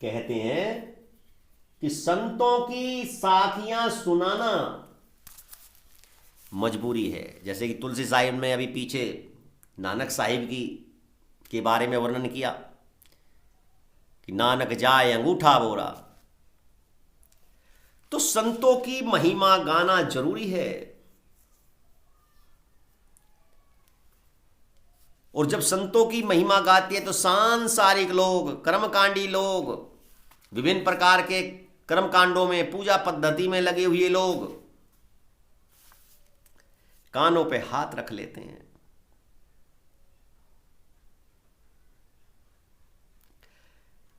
कहते हैं कि संतों की साखियां सुनाना मजबूरी है। जैसे कि तुलसी साहिब में अभी पीछे नानक साहिब की के बारे में वर्णन किया कि नानक जाए अंगूठा बोरा। तो संतों की महिमा गाना जरूरी है। और जब संतों की महिमा गाती है तो सांसारिक लोग, कर्मकांडी लोग, विभिन्न प्रकार के कर्मकांडों में, पूजा पद्धति में लगे हुए लोग कानों पे हाथ रख लेते हैं।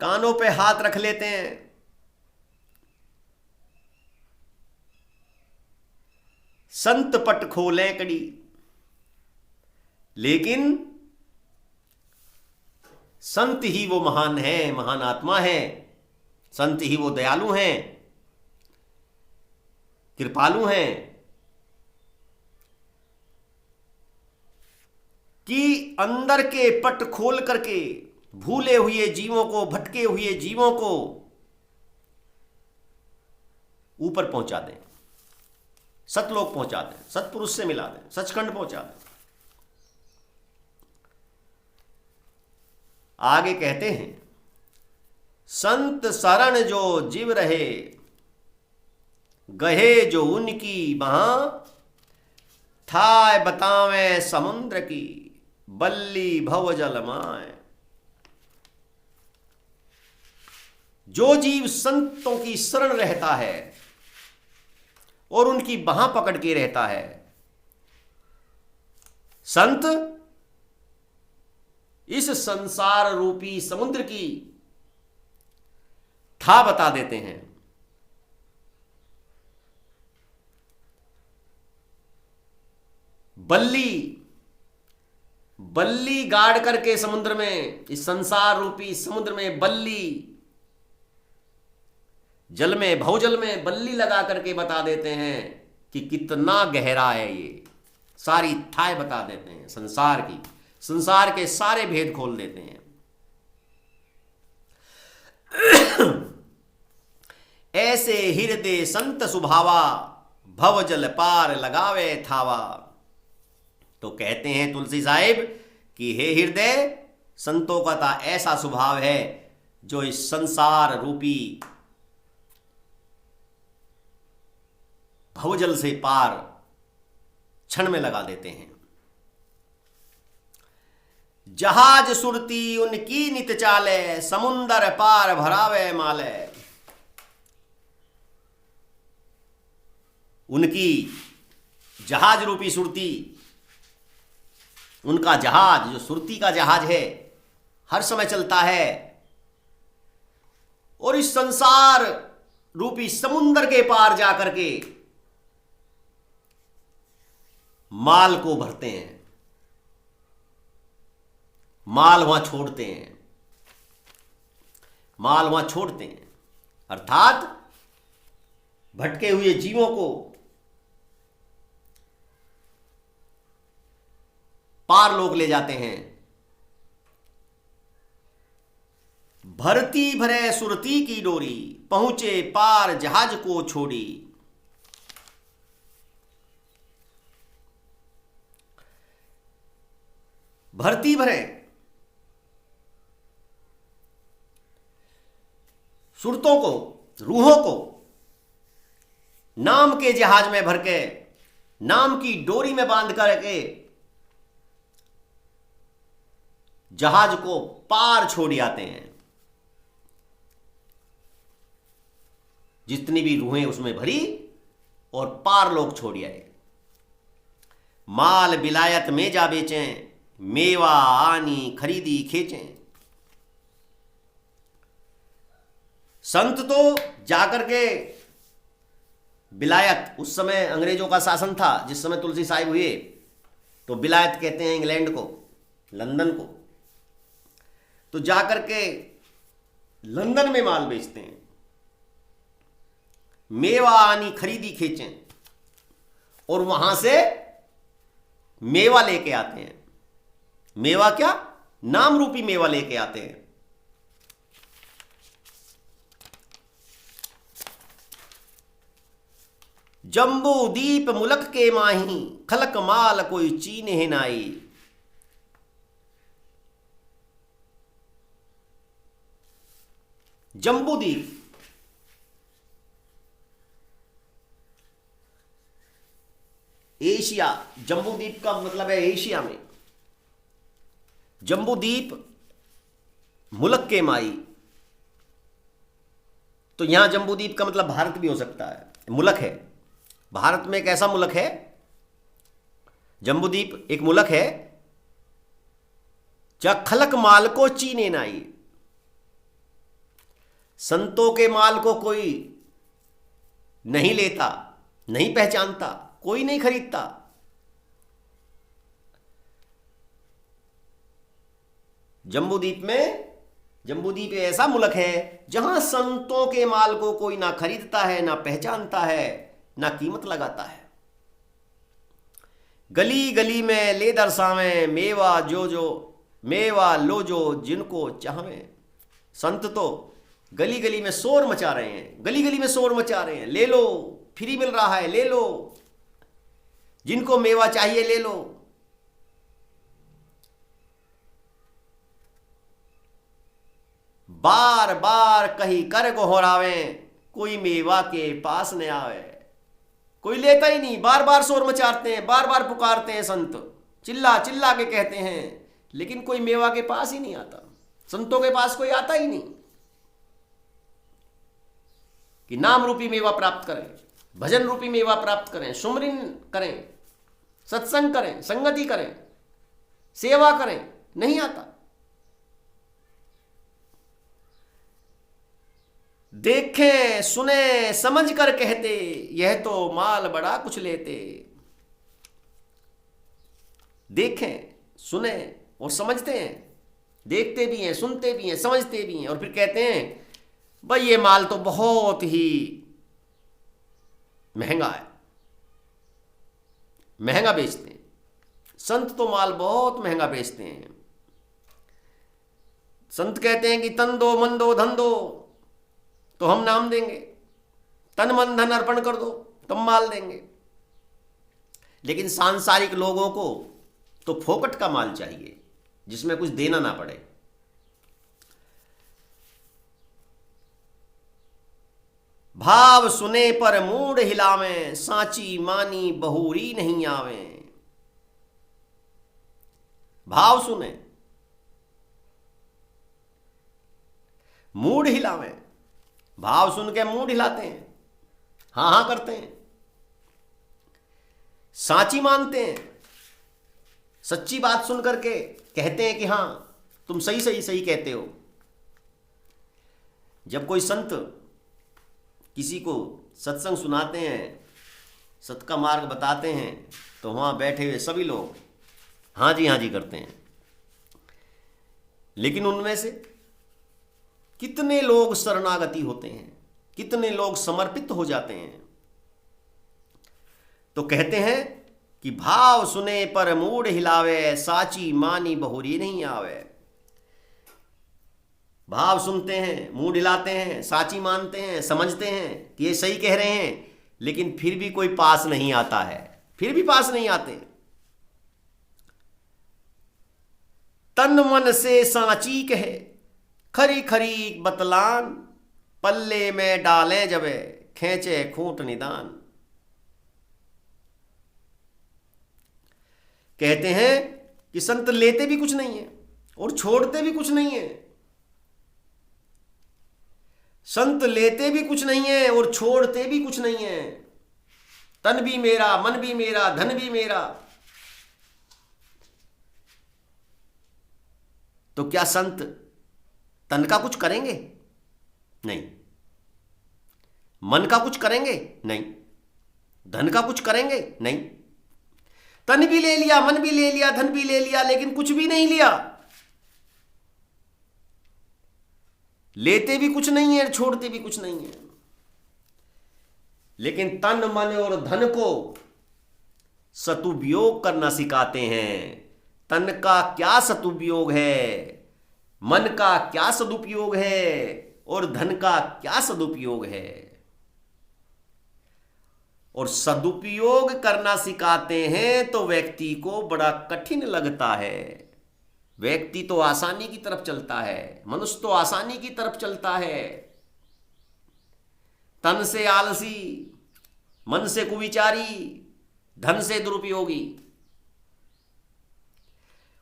कानों पे हाथ रख लेते हैं। संत पट खोलें कड़ी। लेकिन संत ही वो महान है, महान आत्मा है, संत ही वो दयालु हैं, कृपालु हैं कि अंदर के पट खोल करके भूले हुए जीवों को, भटके हुए जीवों को ऊपर पहुंचा दें, सतलोक पहुंचा दें, सतपुरुष से मिला दें, सचखंड पहुंचा दें। आगे कहते हैं संत शरण जो जीव रहे, गहे जो उनकी वहां, थाय बतावें समुद्र की, बल्ली भव जल माए। जो जीव संतों की शरण रहता है और उनकी बाह पकड़ के रहता है, संत इस संसार रूपी समुद्र की था बता देते हैं। बल्ली गाड़ करके समुद्र में, इस संसार रूपी समुद्र में बल्ली, जल में, भवजल में बल्ली लगा करके बता देते हैं कि कितना गहरा है ये। सारी थाय बता देते हैं संसार की, संसार के सारे भेद खोल देते हैं। ऐसे हृदय संत सुभावा, भव जल पार लगावे थावा। तो कहते हैं तुलसी साहिब कि हे हृदय, संतों का ता ऐसा स्वभाव है जो इस संसार रूपी भवजल से पार क्षण में लगा देते हैं। जहाज सुरती उनकी नित चाले, समुंदर पार भरावे माले। उनकी जहाज रूपी सुरती, उनका जहाज जो सुरती का जहाज है, हर समय चलता है और इस संसार रूपी समुंदर के पार जाकर के माल को भरते हैं, माल वहां छोड़ते हैं, माल वहां छोड़ते हैं। अर्थात भटके हुए जीवों को पार लोक ले जाते हैं। भरती भरे सुरती की डोरी, पहुंचे पार जहाज को छोड़ी। भरती भरे सुरतों को, रूहों को नाम के जहाज में भर के, नाम की डोरी में बांध करके जहाज को पार छोड़ आते हैं। जितनी भी रूहें उसमें भरी और पार लोग छोड़ आए। माल बिलायत में जा बेचें, मेवा आनी खरीदी खेचें। संत तो जाकर के बिलायत, उस समय अंग्रेजों का शासन था जिस समय तुलसी साहिब हुए, तो बिलायत कहते हैं इंग्लैंड को, लंदन को। तो जाकर के लंदन में माल बेचते हैं, मेवा आनी खरीदी खेचें, और वहां से मेवा लेके आते हैं। मेवा क्या? नाम रूपी मेवा लेके आते हैं। जम्बू दीप मुलक के माही, खलक माल कोई चीन्हे नाई। जम्बू दीप, एशिया, जम्बू द्वीप का मतलब है एशिया में। जम्बू द्वीप मुल्क के माई, तो यहां जम्बू द्वीप का मतलब भारत भी हो सकता है, मुल्क है। भारत में एक ऐसा मुल्क है, जम्बू द्वीप एक मुल्क है, जहां खलक माल को चीने नाई। संतों के माल को कोई नहीं लेता, नहीं पहचानता, कोई नहीं खरीदता। जम्बूद्वीप में, जम्बूद्वीप ऐसा मुल्क है जहां संतों के माल को कोई ना खरीदता है, ना पहचानता है, ना कीमत लगाता है। गली गली में ले दर्शावें, मेवा जो जो मेवा लो जो जिनको चाहवें। संत तो गली गली में शोर मचा रहे हैं, गली गली में शोर मचा रहे हैं, ले लो, फ्री मिल रहा है, ले लो, जिनको मेवा चाहिए ले लो। बार बार कही कर गोहरावें, कोई मेवा के पास न आवे। कोई लेता ही नहीं, बार बार शोर मचाते हैं, बार बार पुकारते हैं संत, चिल्ला चिल्ला के कहते हैं, लेकिन कोई मेवा के पास ही नहीं आता। संतों के पास कोई आता ही नहीं कि नाम रूपी मेवा प्राप्त करें, भजन रूपी मेवा प्राप्त करें, सुमरिन करें, सत्संग करें, संगति करें, सेवा करें, नहीं आता। देखें सुने समझ कर कहते, यह तो माल बड़ा कुछ लेते। देखें सुने और समझते हैं, देखते भी हैं, सुनते भी हैं, समझते भी हैं, और फिर कहते हैं भाई ये माल तो बहुत ही महंगा है, महंगा बेचते हैं। संत तो माल बहुत महंगा बेचते हैं। संत कहते हैं कि तन दो मन दो धन दो तो हम नाम देंगे, तन मन धन अर्पण कर दो तब माल देंगे। लेकिन सांसारिक लोगों को तो फोकट का माल चाहिए, जिसमें कुछ देना ना पड़े। भाव सुने पर मूड हिलावें, सांची मानी बहुरी नहीं आवें। भाव सुने, मूड हिलावें, भाव सुन के मूड हिलाते हैं, हाँ हाँ करते हैं, सांची मानते हैं, सच्ची बात सुन करके कहते हैं कि हाँ तुम सही सही सही कहते हो। जब कोई संत किसी को सत्संग सुनाते हैं, सत का मार्ग बताते हैं, तो वहाँ बैठे हुए सभी लोग हाँ जी करते हैं। लेकिन उनमें से कितने लोग शरणागति होते हैं, कितने लोग समर्पित हो जाते हैं। तो कहते हैं कि भाव सुने पर मूड हिलावे, साची मानी बहुरी नहीं आवे। भाव सुनते हैं, मूड हिलाते हैं, साची मानते हैं, समझते हैं कि ये सही कह रहे हैं, लेकिन फिर भी कोई पास नहीं आता है, फिर भी पास नहीं आते। तन मन से साची कहे, खरी खरी बतलान, पल्ले में डालें जबे, खेचे खूंट निदान। कहते हैं कि संत लेते भी कुछ नहीं है और छोड़ते भी कुछ नहीं है। संत लेते भी कुछ नहीं है और छोड़ते भी कुछ नहीं है। तन भी मेरा, मन भी मेरा, धन भी मेरा। तो क्या संत तन का कुछ करेंगे? नहीं। मन का कुछ करेंगे? नहीं। धन का कुछ करेंगे? नहीं। तन भी ले लिया, मन भी ले लिया, धन भी ले लिया, लेकिन कुछ भी नहीं लिया। लेते भी कुछ नहीं है, छोड़ते भी कुछ नहीं है। लेकिन तन, मन और धन को सदुपयोग करना सिखाते हैं। तन का क्या सदुपयोग है, मन का क्या सदुपयोग है और धन का क्या सदुपयोग है। और सदुपयोग करना सिखाते हैं तो व्यक्ति को बड़ा कठिन लगता है। व्यक्ति तो आसानी की तरफ चलता है, मनुष्य तो आसानी की तरफ चलता है। तन से आलसी, मन से कुविचारी, धन से दुरुपयोगी,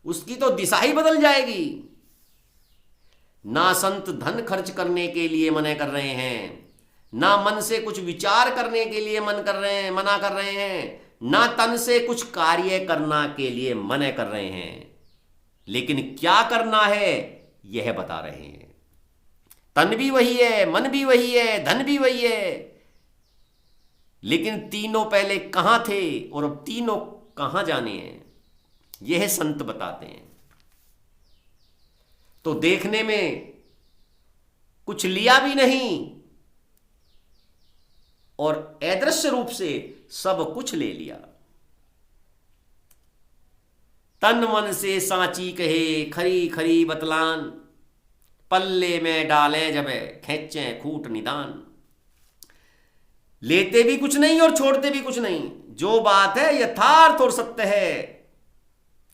उसकी तो दिशा ही बदल जाएगी। ना संत धन खर्च करने के लिए मना कर रहे हैं, ना मन से कुछ विचार करने के लिए मना कर रहे हैं, ना तन से कुछ कार्य करना के लिए मना कर रहे हैं। लेकिन क्या करना है यह बता रहे हैं। तन भी वही है, मन भी वही है, धन भी वही है, लेकिन तीनों पहले कहां थे और अब तीनों कहां जाने हैं, यह संत बताते हैं। तो देखने में कुछ लिया भी नहीं और अदृश्य रूप से सब कुछ ले लिया। तन मन से साची कहे, खरी खरी बतलान, पल्ले में डालें जबे, खेचे खूंट निदान। लेते भी कुछ नहीं और छोड़ते भी कुछ नहीं। जो बात है यथार्थ और सत्य है।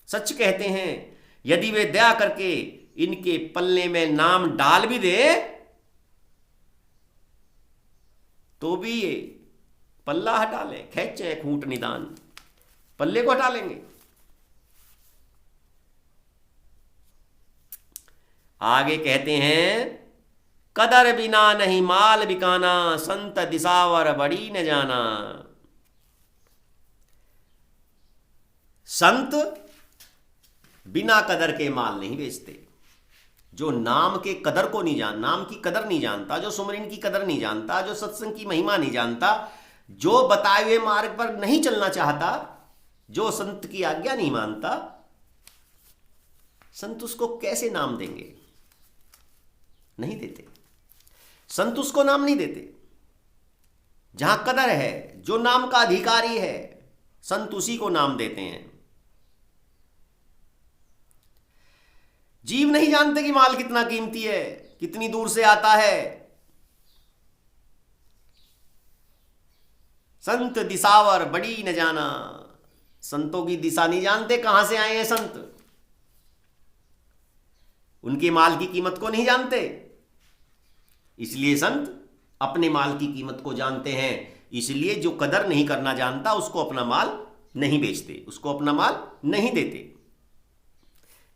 सच कहते हैं, यदि वे दया करके इनके पल्ले में नाम डाल भी दे तो भी ये पल्ला हटा ले, खेचे खूंट निदान, पल्ले को हटा लेंगे। आगे कहते हैं, कदर बिना नहीं माल बिकाना, संत दिसावर बड़ी न जाना। संत बिना कदर के माल नहीं बेचते। जो नाम के कदर को नहीं नाम की कदर नहीं जानता, जो सुमरन की कदर नहीं जानता, जो सत्संग की महिमा नहीं जानता, जो बताए हुए मार्ग पर नहीं चलना चाहता, जो संत की आज्ञा नहीं मानता, संत उसको कैसे नाम देंगे? नहीं देते। संत उसको नाम नहीं देते। जहां कदर है, जो नाम का अधिकारी है, संत उसी को नाम देते हैं। जीव नहीं जानते कि माल कितना कीमती है, कितनी दूर से आता है। संत दिसावर बड़ी न जाना। संतों की दिशा नहीं जानते, कहां से आए हैं संत। उनके माल की कीमत को नहीं जानते, इसलिए संत अपने माल की कीमत को जानते हैं। इसलिए जो कदर नहीं करना जानता उसको अपना माल नहीं बेचते, उसको अपना माल नहीं देते।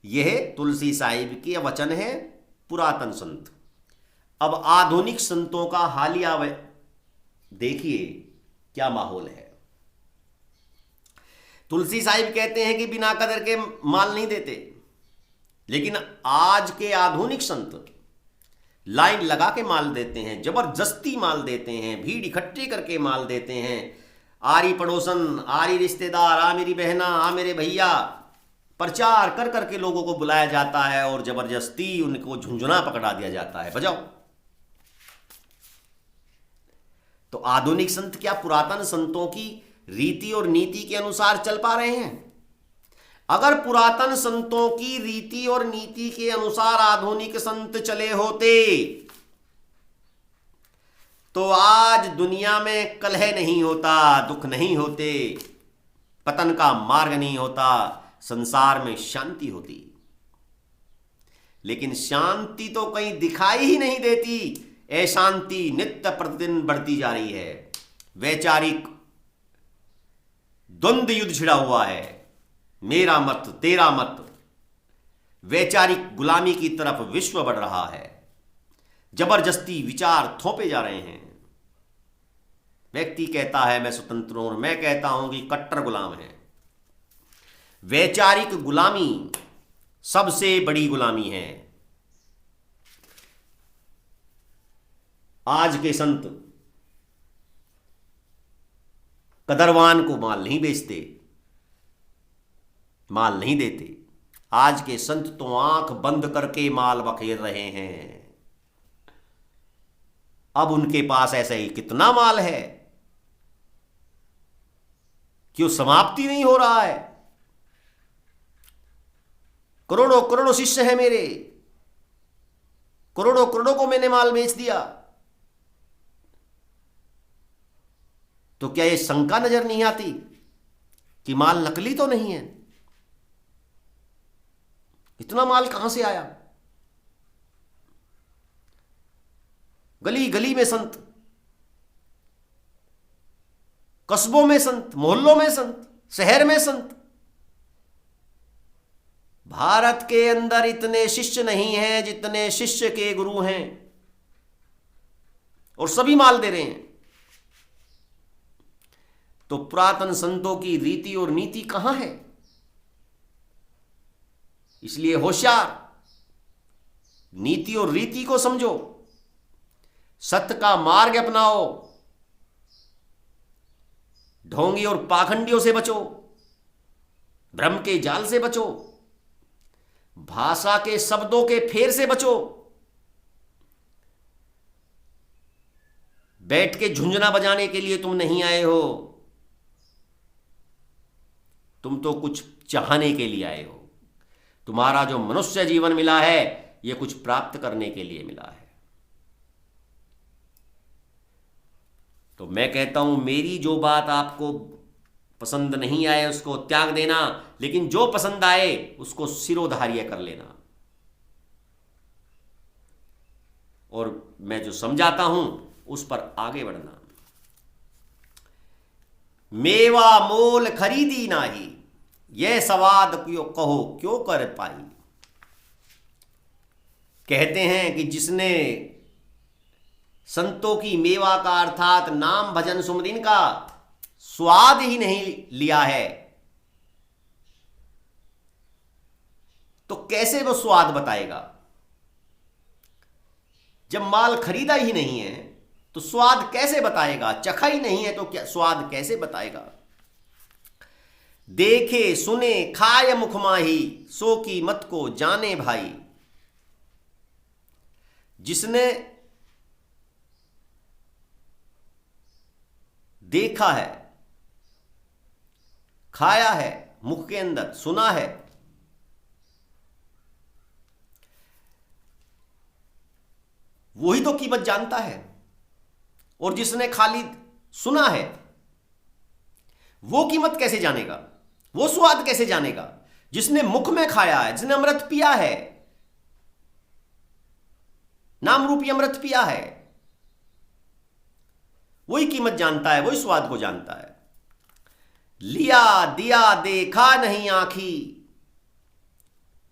यह तुलसी साहिब के वचन है, पुरातन संत। अब आधुनिक संतों का हालिया देखिए क्या माहौल है। तुलसी साहिब कहते हैं कि बिना कदर के माल नहीं देते, लेकिन आज के आधुनिक संत लाइन लगा के माल देते हैं, जबरदस्ती माल देते हैं, भीड़ इकट्ठी करके माल देते हैं। आरी पड़ोसन, आरी रिश्तेदार, आ मेरी बहना, आ मेरे भैया, प्रचार कर करके लोगों को बुलाया जाता है और जबरदस्ती उनको झुंझुना पकड़ा दिया जाता है, बजाओ। तो आधुनिक संत क्या पुरातन संतों की रीति और नीति के अनुसार चल पा रहे हैं? अगर पुरातन संतों की रीति और नीति के अनुसार आधुनिक संत चले होते तो आज दुनिया में कलह नहीं होता, दुख नहीं होते, पतन का मार्ग नहीं होता, संसार में शांति होती। लेकिन शांति तो कहीं दिखाई ही नहीं देती। अशांति नित्य प्रतिदिन बढ़ती जा रही है। वैचारिक द्वंद्व युद्ध छिड़ा हुआ है, मेरा मत तेरा मत। वैचारिक गुलामी की तरफ विश्व बढ़ रहा है। जबरदस्ती विचार थोपे जा रहे हैं। व्यक्ति कहता है मैं स्वतंत्र हूं और मैं कहता हूं कि कट्टर गुलाम है। वैचारिक गुलामी सबसे बड़ी गुलामी है। आज के संत कदरवान को माल नहीं बेचते, माल नहीं देते। आज के संत तो आंख बंद करके माल बखेर रहे हैं। अब उनके पास ऐसा ही कितना माल है, क्यों समाप्ति नहीं हो रहा है। करोड़ों करोड़ों शिष्य हैं मेरे, करोड़ों करोड़ों को मैंने माल बेच दिया। तो क्या ये शंका नजर नहीं आती कि माल नकली तो नहीं है? इतना माल कहां से आया? गली गली में संत, कस्बों में संत, मोहल्लों में संत, शहर में संत। भारत के अंदर इतने शिष्य नहीं हैं जितने शिष्य के गुरु हैं, और सभी माल दे रहे हैं। तो पुरातन संतों की रीति और नीति कहां है? इसलिए होशियार, नीति और रीति को समझो, सत्य का मार्ग अपनाओ, ढोंगी और पाखंडियों से बचो, भ्रम के जाल से बचो, भाषा के शब्दों के फेर से बचो। बैठ के झुंझुना बजाने के लिए तुम नहीं आए हो, तुम तो कुछ चाहने के लिए आए हो। तुम्हारा जो मनुष्य जीवन मिला है यह कुछ प्राप्त करने के लिए मिला है। तो मैं कहता हूं, मेरी जो बात आपको पसंद नहीं आए उसको त्याग देना, लेकिन जो पसंद आए उसको सिरोधार्य कर लेना। और मैं जो समझाता हूं उस पर आगे बढ़ना। मेवा मोल खरीदी नाही, यह सवाद क्यों कहो क्यों कर पाई। कहते हैं कि जिसने संतों की मेवा का अर्थात नाम भजन सुमरिन का स्वाद ही नहीं लिया है, तो कैसे वो स्वाद बताएगा? जब माल खरीदा ही नहीं है तो स्वाद कैसे बताएगा? चखा ही नहीं है तो क्या स्वाद कैसे बताएगा? देखे सुने खाय मुख माही, सो की मत को जाने भाई। जिसने देखा है, खाया है, मुख के अंदर सुना है, वही तो कीमत जानता है। और जिसने खाली सुना है वो कीमत कैसे जानेगा? वो स्वाद कैसे जानेगा? जिसने मुख में खाया है, जिसने अमृत पिया है, नाम रूपी अमृत पिया है, वही कीमत जानता है, वही स्वाद को जानता है। लिया दिया देखा नहीं आंखी,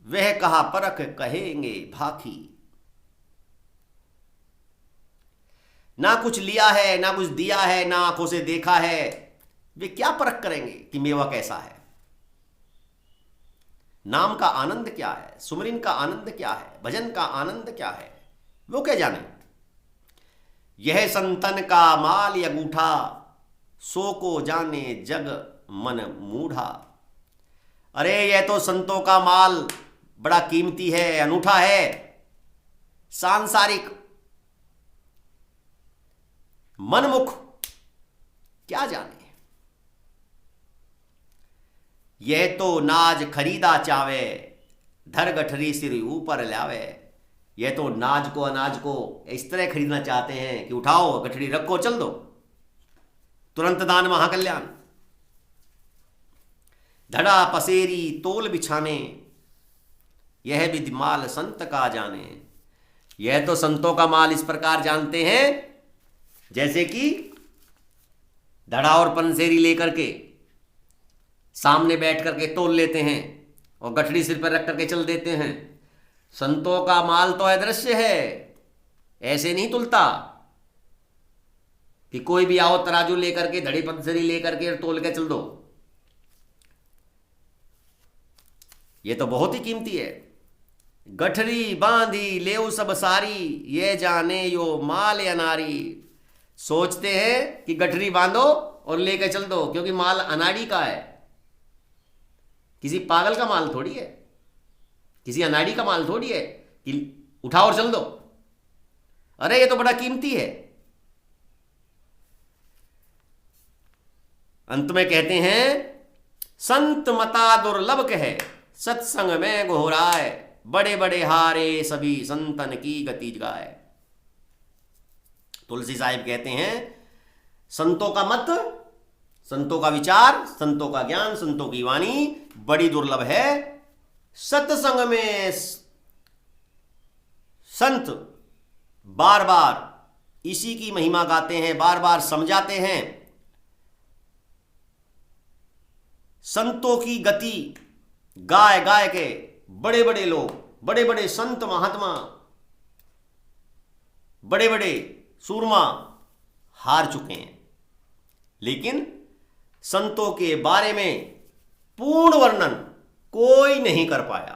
वह कहा परख कहेंगे भाखी। ना कुछ लिया है, ना कुछ दिया है, ना आंखों से देखा है, वे क्या परख करेंगे कि मेवा कैसा है? नाम का आनंद क्या है, सुमरिन का आनंद क्या है, भजन का आनंद क्या है, वो क्या जाने? यह संतन का माल अंगूठा, सो को जाने जग मन मूढ़ा। अरे यह तो संतों का माल बड़ा कीमती है, अनूठा है, सांसारिक मनमुख क्या जाने। यह तो नाज खरीदा चावे, धर गठरी सिर ऊपर लावे। यह तो नाज को अनाज को इस तरह खरीदना चाहते हैं कि उठाओ गठरी रखो चल दो, तुरंत दान महाकल्याण। धड़ा पसेरी तोल बिछाने, यह विधि माल संत का जाने। यह तो संतों का माल इस प्रकार जानते हैं जैसे कि धड़ा और पनसेरी लेकर के सामने बैठ करके तोल लेते हैं और गठरी सिर पर रख करके चल देते हैं। संतों का माल तो अदृश्य है, ऐसे नहीं तुलता कि कोई भी आओ तराजू लेकर के धड़ी पनसेरी लेकर के तोल के चल दो। ये तो बहुत ही कीमती है। गठरी बांधी लेऊ सब सारी, ये जाने यो माल अनारी। सोचते हैं कि गठरी बांधो और लेकर चल दो, क्योंकि माल अनाड़ी का है, किसी पागल का माल थोड़ी है, किसी अनाड़ी का माल थोड़ी है कि उठाओ और चल दो। अरे ये तो बड़ा कीमती है। अंत में कहते हैं संत मता दुर्लभ कहे, सत्संग में घोराए। बड़े बड़े हारे सभी संतन की गति गाय। तुलसी साहिब कहते हैं संतों का मत, संतों का विचार, संतों का ज्ञान, संतों की वाणी बड़ी दुर्लभ है। सत्संग में संत बार बार इसी की महिमा गाते हैं, बार बार समझाते हैं। संतों की गति गाय गाय के बड़े बड़े लोग, बड़े बड़े संत महात्मा, बड़े बड़े सूरमा हार चुके हैं, लेकिन संतों के बारे में पूर्ण वर्णन कोई नहीं कर पाया।